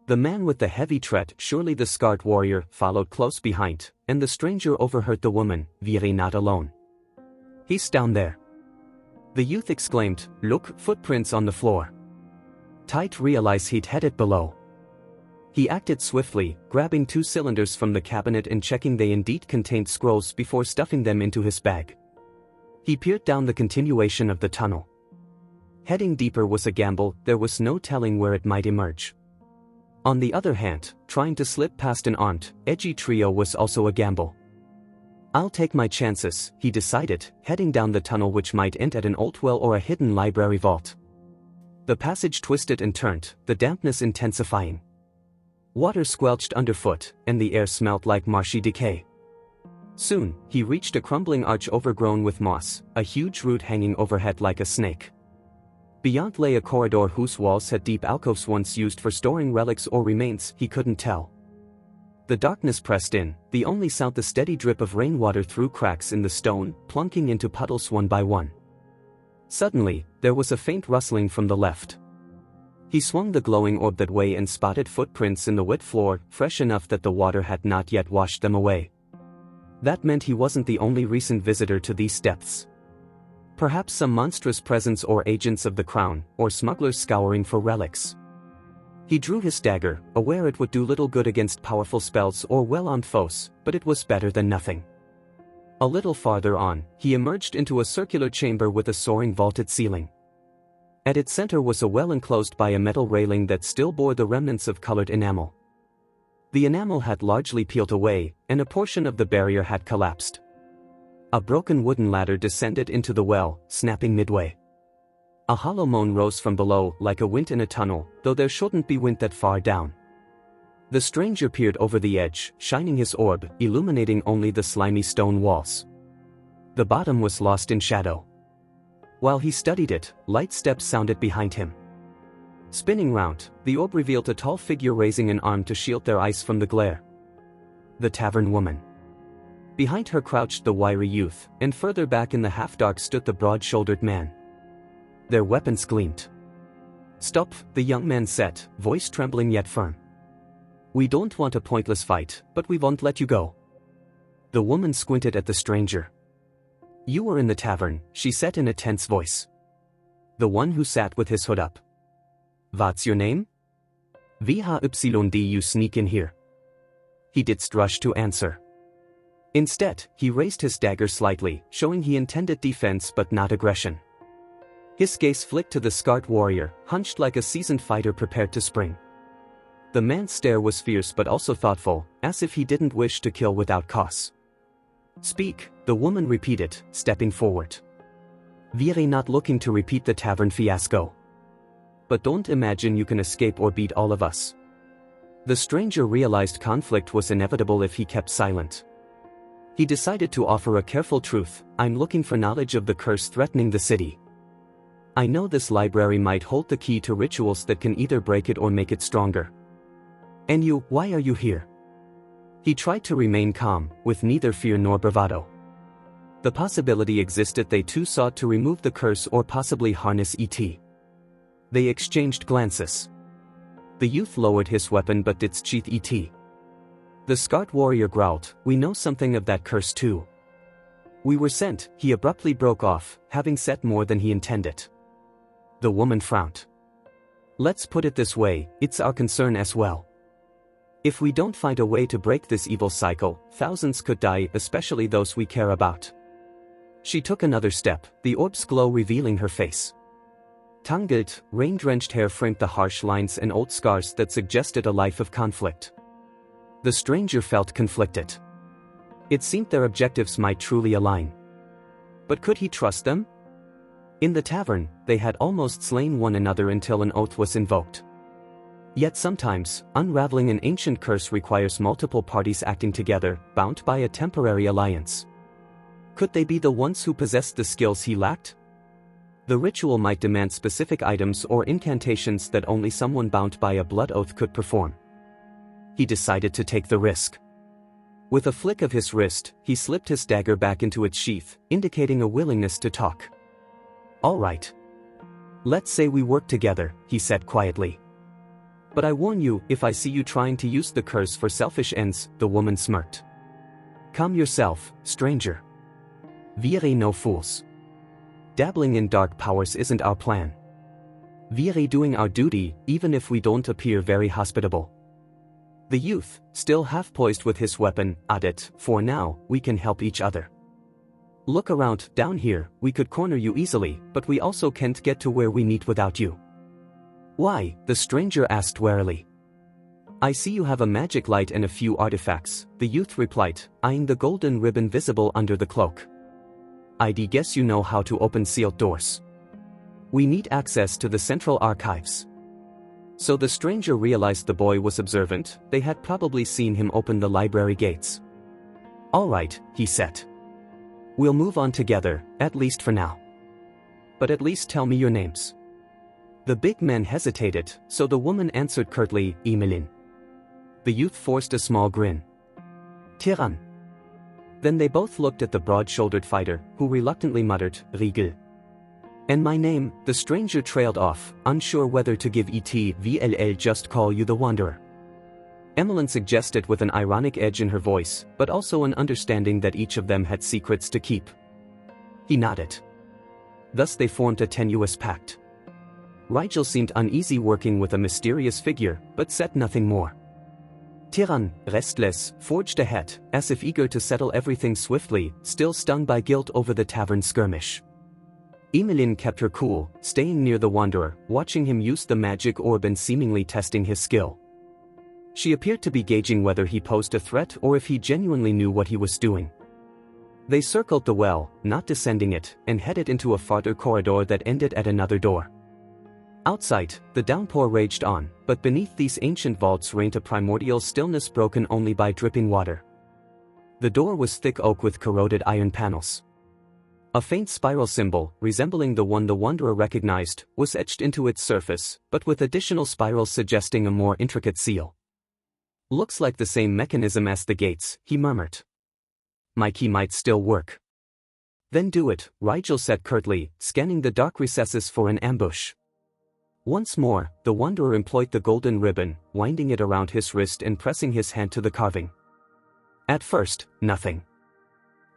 The man with the heavy tread, surely the scarred warrior, followed close behind, and the stranger overheard the woman, "We're not alone. He's down there." The youth exclaimed, "Look, footprints on the floor." Tite realized he'd headed below. He acted swiftly, grabbing two cylinders from the cabinet and checking they indeed contained scrolls before stuffing them into his bag. He peered down the continuation of the tunnel. Heading deeper was a gamble. There was no telling where it might emerge. On the other hand, trying to slip past an armed, edgy trio was also a gamble. "I'll take my chances," he decided, heading down the tunnel which might end at an old well or a hidden library vault. The passage twisted and turned, the dampness intensifying. Water squelched underfoot, and the air smelt like marshy decay. Soon, he reached a crumbling arch overgrown with moss, a huge root hanging overhead like a snake. Beyond lay a corridor whose walls had deep alcoves once used for storing relics or remains. He couldn't tell. The darkness pressed in, the only sound the steady drip of rainwater through cracks in the stone, plunking into puddles one by one. Suddenly, there was a faint rustling from the left. He swung the glowing orb that way and spotted footprints in the wet floor, fresh enough that the water had not yet washed them away. That meant he wasn't the only recent visitor to these depths. Perhaps some monstrous presence or agents of the crown, or smugglers scouring for relics. He drew his dagger, aware it would do little good against powerful spells or well-armed foes, but it was better than nothing. A little farther on, he emerged into a circular chamber with a soaring vaulted ceiling. At its center was a well enclosed by a metal railing that still bore the remnants of colored enamel. The enamel had largely peeled away, and a portion of the barrier had collapsed. A broken wooden ladder descended into the well, snapping midway. A hollow moan rose from below, like a wind in a tunnel, though there shouldn't be wind that far down. The stranger peered over the edge, shining his orb, illuminating only the slimy stone walls. The bottom was lost in shadow. While he studied it, light steps sounded behind him. Spinning round, the orb revealed a tall figure raising an arm to shield their eyes from the glare. The tavern woman. Behind her crouched the wiry youth, and further back in the half-dark stood the broad-shouldered man. Their weapons gleamed. "Stop," the young man said, voice trembling yet firm. "We don't want a pointless fight, but we won't let you go." The woman squinted at the stranger. "You were in the tavern," she said in a tense voice. "The one who sat with his hood up. What's your name?" "Why you sneak in here?" He didn't rush to answer. Instead, he raised his dagger slightly, showing he intended defense but not aggression. His gaze flicked to the scarred warrior, hunched like a seasoned fighter prepared to spring. The man's stare was fierce but also thoughtful, as if he didn't wish to kill without cause. "Speak," the woman repeated, stepping forward. "We're not looking to repeat the tavern fiasco. But don't imagine you can escape or beat all of us." The stranger realized conflict was inevitable if he kept silent. He decided to offer a careful truth. "I'm looking for knowledge of the curse threatening the city. I know this library might hold the key to rituals that can either break it or make it stronger. And you, why are you here?" He tried to remain calm, with neither fear nor bravado. The possibility existed they too sought to remove the curse or possibly harness it. They exchanged glances. The youth lowered his weapon but did sheath it. The scarred warrior growled, "We know something of that curse too. We were sent," he abruptly broke off, having said more than he intended. The woman frowned. "Let's put it this way, it's our concern as well. If we don't find a way to break this evil cycle, thousands could die, especially those we care about." She took another step, the orb's glow revealing her face. Tangled, rain-drenched hair framed the harsh lines and old scars that suggested a life of conflict. The stranger felt conflicted. It seemed their objectives might truly align. But could he trust them? In the tavern, they had almost slain one another until an oath was invoked. Yet sometimes, unraveling an ancient curse requires multiple parties acting together, bound by a temporary alliance. Could they be the ones who possessed the skills he lacked? The ritual might demand specific items or incantations that only someone bound by a blood oath could perform. He decided to take the risk. With a flick of his wrist, he slipped his dagger back into its sheath, indicating a willingness to talk. "All right. Let's say we work together," he said quietly. "But I warn you, if I see you trying to use the curse for selfish ends," the woman smirked. "Calm yourself, stranger. We're no fools. Dabbling in dark powers isn't our plan. We're doing our duty, even if we don't appear very hospitable." The youth, still half-poised with his weapon, added, "For now, we can help each other. Look around, down here, we could corner you easily, but we also can't get to where we need without you." "Why?" the stranger asked warily. "I see you have a magic light and a few artifacts," the youth replied, eyeing the golden ribbon visible under the cloak. "I'd guess you know how to open sealed doors. We need access to the central archives." So the stranger realized the boy was observant. They had probably seen him open the library gates. "All right," he said. "We'll move on together, at least for now. But at least tell me your names." The big man hesitated, so the woman answered curtly, "Emmeline." The youth forced a small grin. "Tyrann." Then they both looked at the broad-shouldered fighter, who reluctantly muttered, "Riegel." "And my name," the stranger trailed off, unsure whether to give it just call you the Wanderer. Emmeline suggested with an ironic edge in her voice, but also an understanding that each of them had secrets to keep. He nodded. Thus they formed a tenuous pact. Rigel seemed uneasy working with a mysterious figure, but said nothing more. Tyrann, restless, forged ahead, as if eager to settle everything swiftly, still stung by guilt over the tavern skirmish. Emmeline kept her cool, staying near the Wanderer, watching him use the magic orb and seemingly testing his skill. She appeared to be gauging whether he posed a threat or if he genuinely knew what he was doing. They circled the well, not descending it, and headed into a farther corridor that ended at another door. Outside, the downpour raged on, but beneath these ancient vaults reigned a primordial stillness broken only by dripping water. The door was thick oak with corroded iron panels. A faint spiral symbol, resembling the one the wanderer recognized, was etched into its surface, but with additional spirals suggesting a more intricate seal. "Looks like the same mechanism as the gates," he murmured. "My key might still work." "Then do it," Rigel said curtly, scanning the dark recesses for an ambush. Once more, the wanderer employed the golden ribbon, winding it around his wrist and pressing his hand to the carving. At first, nothing.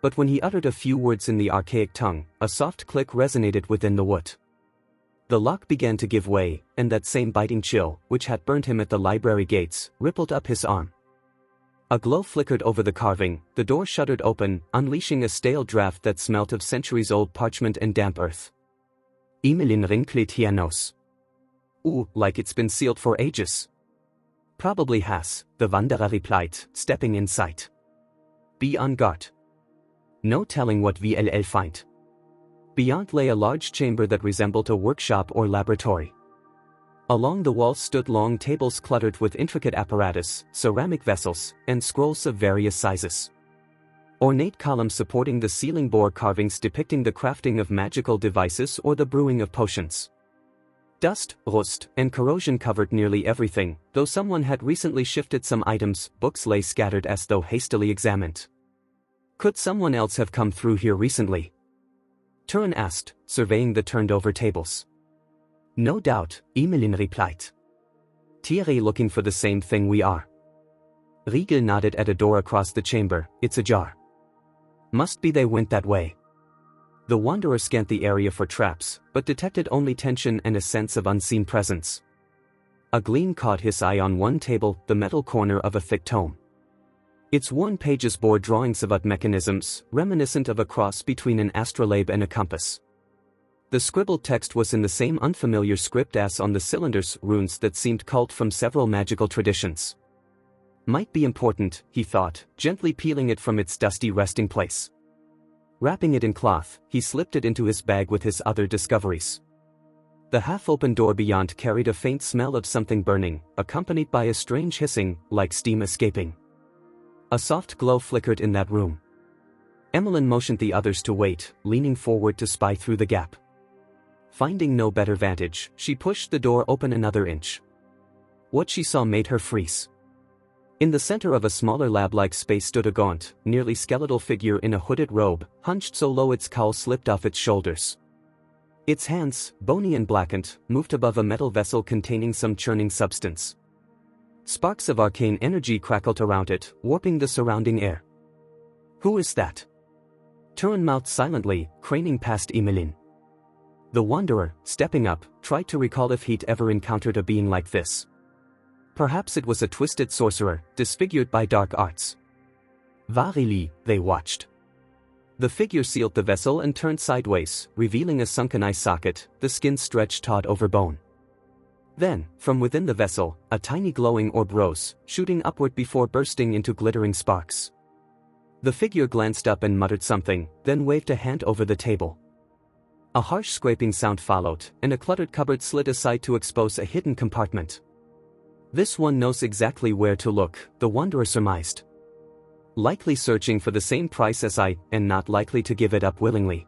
But when he uttered a few words in the archaic tongue, a soft click resonated within the wood. The lock began to give way, and that same biting chill, which had burned him at the library gates, rippled up his arm. A glow flickered over the carving, the door shuddered open, unleashing a stale draft that smelt of centuries-old parchment and damp earth. "Emilin Rincletianos." "Ooh, like it's been sealed for ages." "Probably has," the wanderer replied, stepping inside. "Be on guard. No telling what we'll find." Beyond lay a large chamber that resembled a workshop or laboratory. Along the walls stood long tables cluttered with intricate apparatus, ceramic vessels, and scrolls of various sizes. Ornate columns supporting the ceiling bore carvings depicting the crafting of magical devices or the brewing of potions. Dust, rust, and corrosion covered nearly everything, though someone had recently shifted some items. Books lay scattered as though hastily examined. "Could someone else have come through here recently?" Turin asked, surveying the turned-over tables. "No doubt," Emilin replied. "Thierry looking for the same thing we are." Riegel nodded at a door across the chamber. "It's ajar. Must be they went that way." The wanderer scanned the area for traps, but detected only tension and a sense of unseen presence. A gleam caught his eye on one table, the metal corner of a thick tome. Its worn pages bore drawings of mechanisms, reminiscent of a cross between an astrolabe and a compass. The scribbled text was in the same unfamiliar script as on the cylinders, runes that seemed culled from several magical traditions. Might be important, he thought, gently peeling it from its dusty resting place. Wrapping it in cloth, he slipped it into his bag with his other discoveries. The half-open door beyond carried a faint smell of something burning, accompanied by a strange hissing, like steam escaping. A soft glow flickered in that room. Emmeline motioned the others to wait, leaning forward to spy through the gap. Finding no better vantage, she pushed the door open another inch. What she saw made her freeze. In the center of a smaller lab-like space stood a gaunt, nearly skeletal figure in a hooded robe, hunched so low its cowl slipped off its shoulders. Its hands, bony and blackened, moved above a metal vessel containing some churning substance. Sparks of arcane energy crackled around it, warping the surrounding air. "Who is that?" Turin mouthed silently, craning past Emilin. The wanderer, stepping up, tried to recall if he'd ever encountered a being like this. Perhaps it was a twisted sorcerer, disfigured by dark arts. Varily, they watched. The figure sealed the vessel and turned sideways, revealing a sunken eye socket, the skin stretched taut over bone. Then, from within the vessel, a tiny glowing orb rose, shooting upward before bursting into glittering sparks. The figure glanced up and muttered something, then waved a hand over the table. A harsh scraping sound followed, and a cluttered cupboard slid aside to expose a hidden compartment. "This one knows exactly where to look," the wanderer surmised. "Likely searching for the same price as I, and not likely to give it up willingly."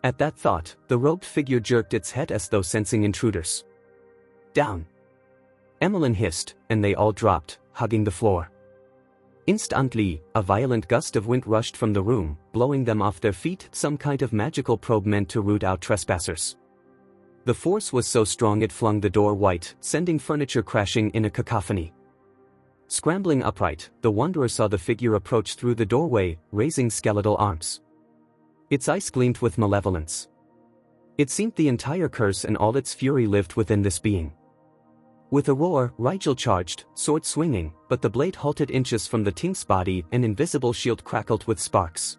At that thought, the robed figure jerked its head as though sensing intruders. "Down!" Emmeline hissed, and they all dropped, hugging the floor. Instantly, a violent gust of wind rushed from the room, blowing them off their feet, some kind of magical probe meant to root out trespassers. The force was so strong it flung the door wide, sending furniture crashing in a cacophony. Scrambling upright, the wanderer saw the figure approach through the doorway, raising skeletal arms. Its eyes gleamed with malevolence. It seemed the entire curse and all its fury lived within this being. With a roar, Rigel charged, sword swinging, but the blade halted inches from the Tink's body, an invisible shield crackled with sparks.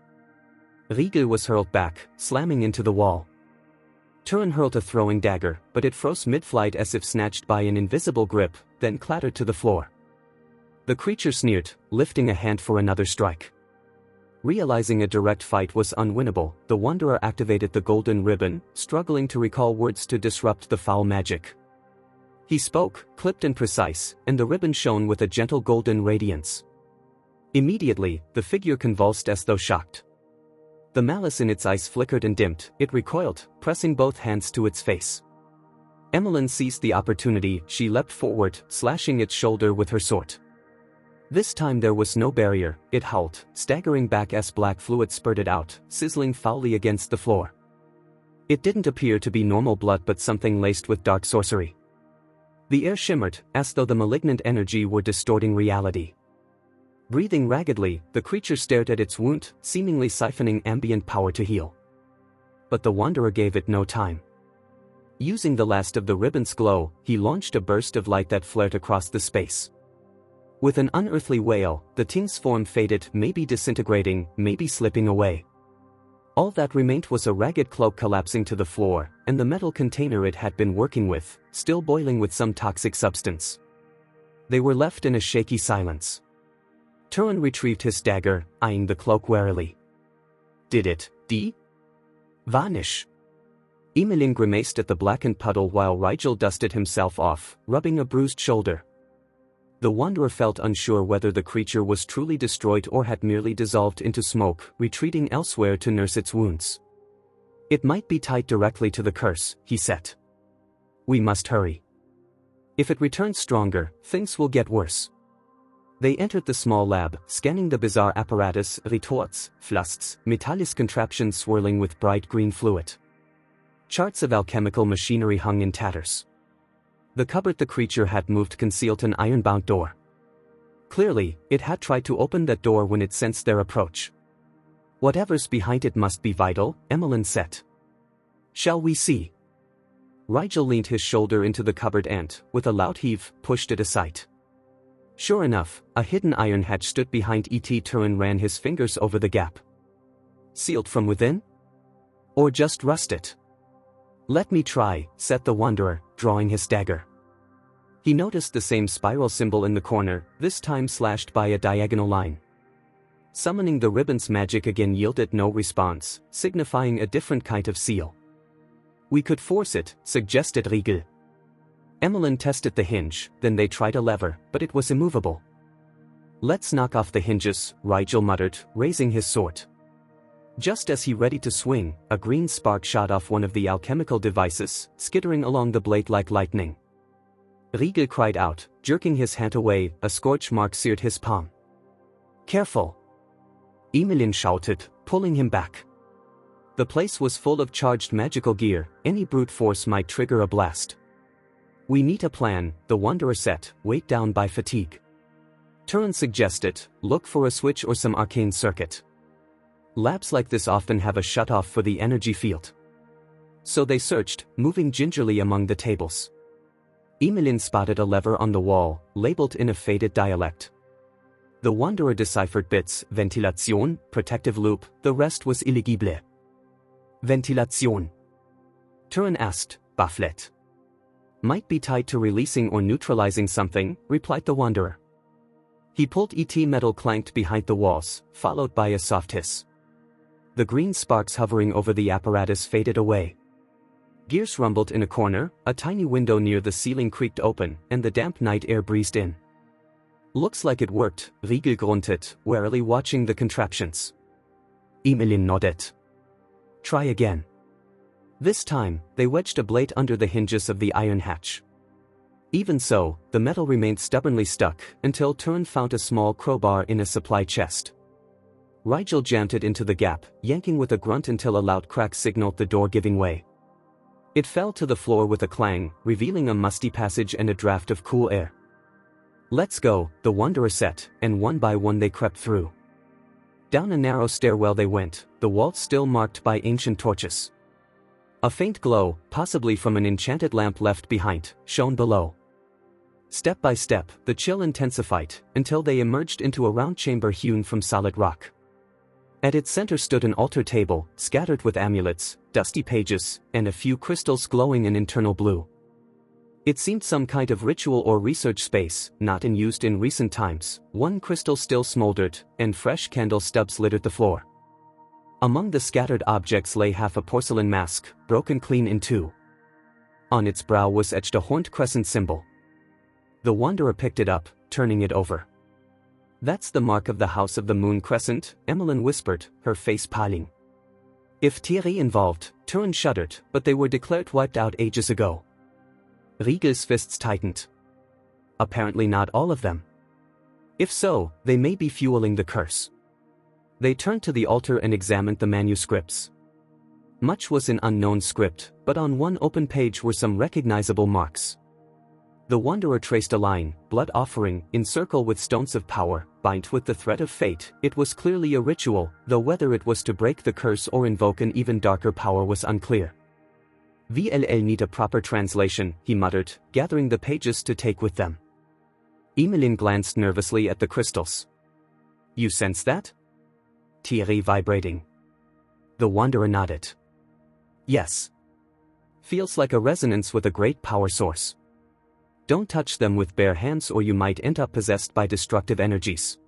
Riegel was hurled back, slamming into the wall. Turin hurled a throwing dagger, but it froze mid-flight as if snatched by an invisible grip, then clattered to the floor. The creature sneered, lifting a hand for another strike. Realizing a direct fight was unwinnable, the Wanderer activated the golden ribbon, struggling to recall words to disrupt the foul magic. He spoke, clipped and precise, and the ribbon shone with a gentle golden radiance. Immediately, the figure convulsed as though shocked. The malice in its eyes flickered and dimmed, it recoiled, pressing both hands to its face. Emmeline seized the opportunity, she leapt forward, slashing its shoulder with her sword. This time there was no barrier, it howled, staggering back as black fluid spurted out, sizzling foully against the floor. It didn't appear to be normal blood but something laced with dark sorcery. The air shimmered, as though the malignant energy were distorting reality. Breathing raggedly, the creature stared at its wound, seemingly siphoning ambient power to heal. But the Wanderer gave it no time. Using the last of the ribbon's glow, he launched a burst of light that flared across the space. With an unearthly wail, the thing's form faded, maybe disintegrating, maybe slipping away. All that remained was a ragged cloak collapsing to the floor, and the metal container it had been working with, still boiling with some toxic substance. They were left in a shaky silence. Turin retrieved his dagger, eyeing the cloak warily. Did it vanish? Emmeline grimaced at the blackened puddle while Rigel dusted himself off, rubbing a bruised shoulder. The Wanderer felt unsure whether the creature was truly destroyed or had merely dissolved into smoke, retreating elsewhere to nurse its wounds. It might be tied directly to the curse, he said. We must hurry. If it returns stronger, things will get worse. They entered the small lab, scanning the bizarre apparatus, retorts, flasks, metallic contraptions swirling with bright green fluid. Charts of alchemical machinery hung in tatters. The cupboard the creature had moved concealed an iron-bound door. Clearly, it had tried to open that door when it sensed their approach. Whatever's behind it must be vital, Emmeline said. Shall we see? Rigel leaned his shoulder into the cupboard and, with a loud heave, pushed it aside. Sure enough, a hidden iron hatch stood behind E.T. Turin ran his fingers over the gap. Sealed from within? Or just rusted? Let me try, said the Wanderer, drawing his dagger. He noticed the same spiral symbol in the corner, this time slashed by a diagonal line. Summoning the ribbon's magic again yielded no response, signifying a different kind of seal. We could force it, suggested Rigel. Emmeline tested the hinge, then they tried a lever, but it was immovable. Let's knock off the hinges, Rigel muttered, raising his sword. Just as he ready to swing, a green spark shot off one of the alchemical devices, skittering along the blade like lightning. Rigel cried out, jerking his hand away, a scorch mark seared his palm. Careful! Emmeline shouted, pulling him back. The place was full of charged magical gear, any brute force might trigger a blast. We need a plan, the Wanderer said, weighed down by fatigue. Turin suggested, look for a switch or some arcane circuit. Labs like this often have a shut-off for the energy field. So they searched, moving gingerly among the tables. Emmeline spotted a lever on the wall, labeled in a faded dialect. The Wanderer deciphered bits, Ventilation, protective loop, the rest was illegible. Ventilation? Turin asked, baffled. Might be tied to releasing or neutralizing something, replied the Wanderer. He pulled ET metal clanked behind the walls, followed by a soft hiss. The green sparks hovering over the apparatus faded away. Gears rumbled in a corner, a tiny window near the ceiling creaked open, and the damp night air breezed in. Looks like it worked, Rigel grunted, warily watching the contraptions. Emmeline nodded. Try again. This time, they wedged a blade under the hinges of the iron hatch. Even so, the metal remained stubbornly stuck, until Turin found a small crowbar in a supply chest. Rigel jammed it into the gap, yanking with a grunt until a loud crack signaled the door giving way. It fell to the floor with a clang, revealing a musty passage and a draft of cool air. Let's go, the Wanderer said, and one by one they crept through. Down a narrow stairwell they went, the walls still marked by ancient torches. A faint glow, possibly from an enchanted lamp left behind, shone below. Step by step, the chill intensified, until they emerged into a round chamber hewn from solid rock. At its center stood an altar table, scattered with amulets, dusty pages, and a few crystals glowing an internal blue. It seemed some kind of ritual or research space, not in use in recent times. One crystal still smoldered, and fresh candle stubs littered the floor. Among the scattered objects lay half a porcelain mask, broken clean in two. On its brow was etched a horned crescent symbol. The wanderer picked it up, turning it over. "That's the mark of the House of the Moon Crescent," Emmeline whispered, her face paling. If Thierry involved, Turin shuddered, but they were declared wiped out ages ago. Riegel's fists tightened. Apparently not all of them. If so, they may be fueling the curse. They turned to the altar and examined the manuscripts. Much was in unknown script, but on one open page were some recognizable marks. The wanderer traced a line, blood offering, in circle with stones of power, bind with the thread of fate. It was clearly a ritual, though whether it was to break the curse or invoke an even darker power was unclear. "VLL need a proper translation," he muttered, gathering the pages to take with them. Emmeline glanced nervously at the crystals. "You sense that?" Thierry vibrating. The wanderer nodded. "Yes. Feels like a resonance with a great power source. Don't touch them with bare hands or you might end up possessed by destructive energies."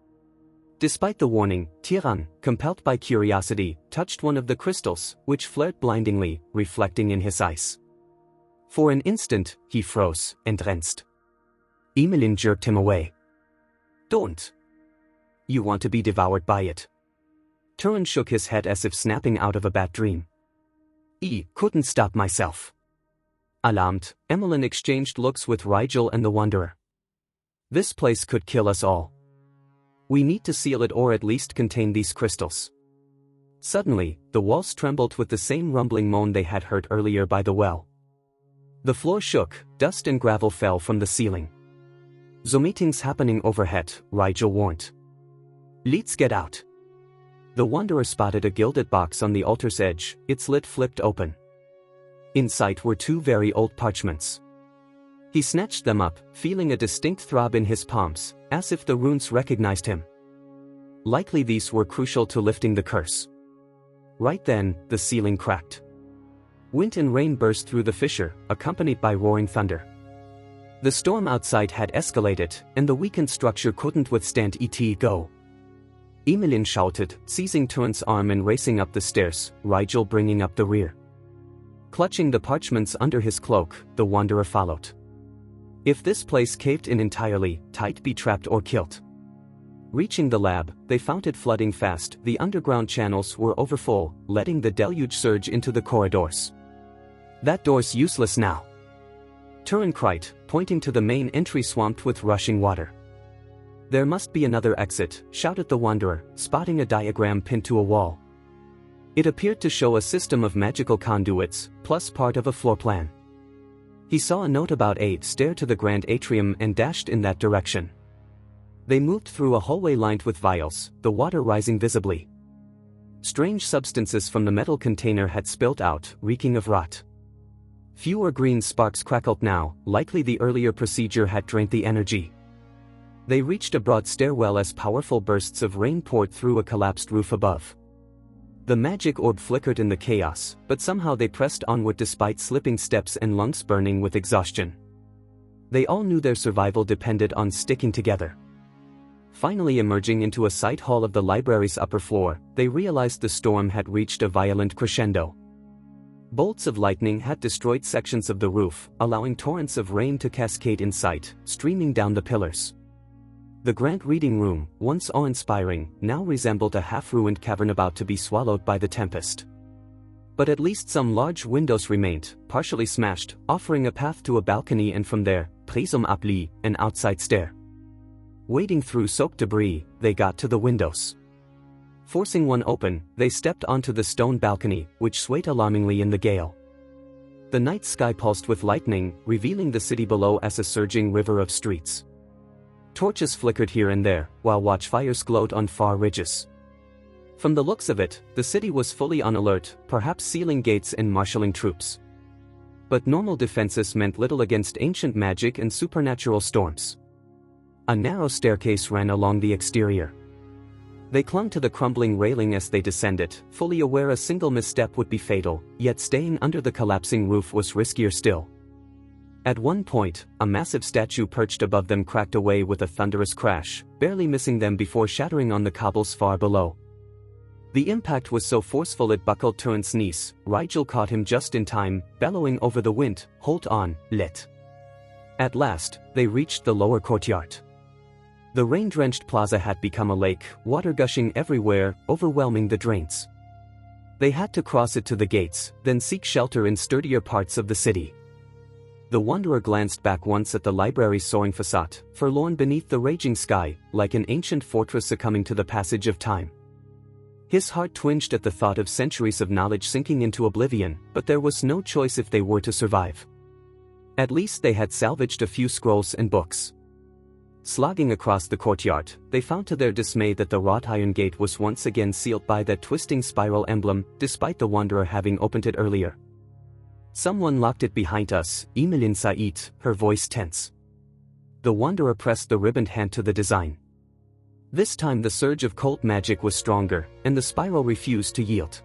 Despite the warning, Thierry, compelled by curiosity, touched one of the crystals, which flared blindingly, reflecting in his eyes. For an instant, he froze, entranced. Emmeline jerked him away. "Don't. You want to be devoured by it." Turin shook his head as if snapping out of a bad dream. Couldn't stop myself." Alarmed, Emmeline exchanged looks with Rigel and the wanderer. "This place could kill us all. We need to seal it or at least contain these crystals." Suddenly, the walls trembled with the same rumbling moan they had heard earlier by the well. The floor shook, dust and gravel fell from the ceiling. "So meetings happening overhead," Rigel warned. "Let's get out." The wanderer spotted a gilded box on the altar's edge, its lid flipped open. Inside were two very old parchments. He snatched them up, feeling a distinct throb in his palms, as if the runes recognized him. Likely these were crucial to lifting the curse. Right then, the ceiling cracked. Wind and rain burst through the fissure, accompanied by roaring thunder. The storm outside had escalated, and the weakened structure couldn't withstand it. Go. Emmeline shouted, seizing Turin's arm and racing up the stairs, Rigel bringing up the rear. Clutching the parchments under his cloak, the wanderer followed. If this place caved in entirely, I'd be trapped or killed. Reaching the lab, they found it flooding fast. The underground channels were overfull, letting the deluge surge into the corridors. "That door's useless now," Turin cried, pointing to the main entry swamped with rushing water. "There must be another exit," shouted the wanderer, spotting a diagram pinned to a wall. It appeared to show a system of magical conduits, plus part of a floor plan. He saw a note about a stair to the grand atrium and dashed in that direction. They moved through a hallway lined with vials, the water rising visibly. Strange substances from the metal container had spilt out, reeking of rot. Fewer green sparks crackled now, likely the earlier procedure had drained the energy. They reached a broad stairwell as powerful bursts of rain poured through a collapsed roof above. The magic orb flickered in the chaos, but somehow they pressed onward despite slipping steps and lungs burning with exhaustion. They all knew their survival depended on sticking together. Finally emerging into a side hall of the library's upper floor, they realized the storm had reached a violent crescendo. Bolts of lightning had destroyed sections of the roof, allowing torrents of rain to cascade in sight, streaming down the pillars. The grand reading room, once awe-inspiring, now resembled a half-ruined cavern about to be swallowed by the tempest. But at least some large windows remained, partially smashed, offering a path to a balcony and from there, présumably, an outside stair. Wading through soaked debris, they got to the windows. Forcing one open, they stepped onto the stone balcony, which swayed alarmingly in the gale. The night sky pulsed with lightning, revealing the city below as a surging river of streets. Torches flickered here and there, while watchfires glowed on far ridges. From the looks of it, the city was fully on alert, perhaps sealing gates and marshalling troops. But normal defenses meant little against ancient magic and supernatural storms. A narrow staircase ran along the exterior. They clung to the crumbling railing as they descended, fully aware a single misstep would be fatal, yet staying under the collapsing roof was riskier still. At one point, a massive statue perched above them cracked away with a thunderous crash, barely missing them before shattering on the cobbles far below. The impact was so forceful it buckled Turin's niece. Rigel caught him just in time, bellowing over the wind, "Hold on, Lit." At last, they reached the lower courtyard. The rain-drenched plaza had become a lake, water gushing everywhere, overwhelming the drains. They had to cross it to the gates, then seek shelter in sturdier parts of the city. The wanderer glanced back once at the library's soaring facade, forlorn beneath the raging sky, like an ancient fortress succumbing to the passage of time. His heart twinged at the thought of centuries of knowledge sinking into oblivion, but there was no choice if they were to survive. At least they had salvaged a few scrolls and books. Slogging across the courtyard, they found to their dismay that the wrought iron gate was once again sealed by that twisting spiral emblem, despite the wanderer having opened it earlier. "Someone locked it behind us," Emmeline Said, her voice tense. The wanderer pressed the ribboned hand to the design. This time the surge of cold magic was stronger, and the spiral refused to yield.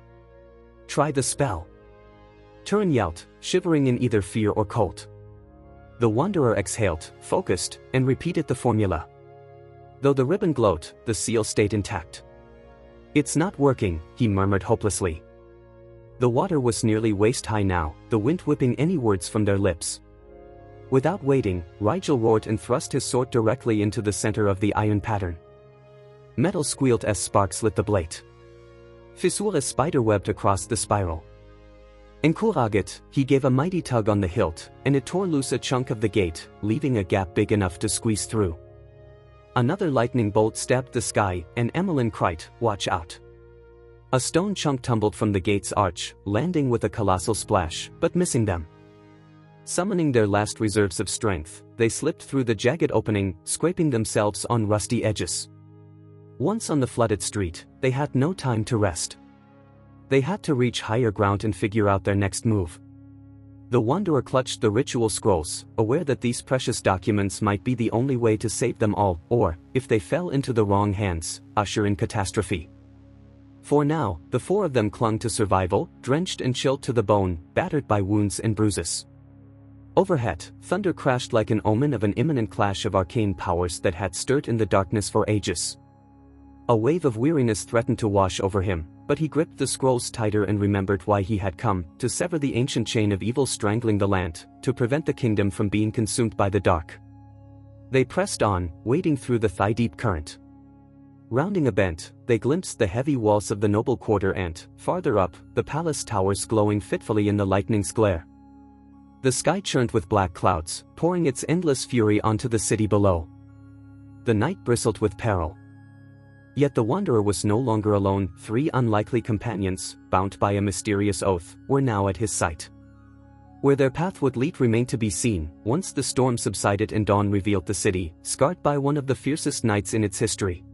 "Try the spell," Turin yelled, shivering in either fear or cold. The wanderer exhaled, focused, and repeated the formula. Though the ribbon glowed, the seal stayed intact. "It's not working," he murmured hopelessly. The water was nearly waist-high now, the wind whipping any words from their lips. Without waiting, Rigel roared and thrust his sword directly into the center of the iron pattern. Metal squealed as sparks lit the blade. Fissures spiderwebbed across the spiral. Encouraged, he gave a mighty tug on the hilt, and it tore loose a chunk of the gate, leaving a gap big enough to squeeze through. Another lightning bolt stabbed the sky, and Emmeline cried, "Watch out." A stone chunk tumbled from the gate's arch, landing with a colossal splash, but missing them. Summoning their last reserves of strength, they slipped through the jagged opening, scraping themselves on rusty edges. Once on the flooded street, they had no time to rest. They had to reach higher ground and figure out their next move. The wanderer clutched the ritual scrolls, aware that these precious documents might be the only way to save them all, or, if they fell into the wrong hands, usher in catastrophe. For now, the four of them clung to survival, drenched and chilled to the bone, battered by wounds and bruises. Overhead, thunder crashed like an omen of an imminent clash of arcane powers that had stirred in the darkness for ages. A wave of weariness threatened to wash over him, but he gripped the scrolls tighter and remembered why he had come, to sever the ancient chain of evil strangling the land, to prevent the kingdom from being consumed by the dark. They pressed on, wading through the thigh-deep current. Rounding a bend, they glimpsed the heavy walls of the noble quarter and, farther up, the palace towers glowing fitfully in the lightning's glare. The sky churned with black clouds, pouring its endless fury onto the city below. The night bristled with peril. Yet the wanderer was no longer alone. Three unlikely companions, bound by a mysterious oath, were now at his side. Where their path would lead remained to be seen, once the storm subsided and dawn revealed the city, scarred by one of the fiercest nights in its history.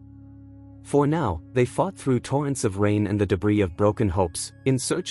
For now, they fought through torrents of rain and the debris of broken hopes, in search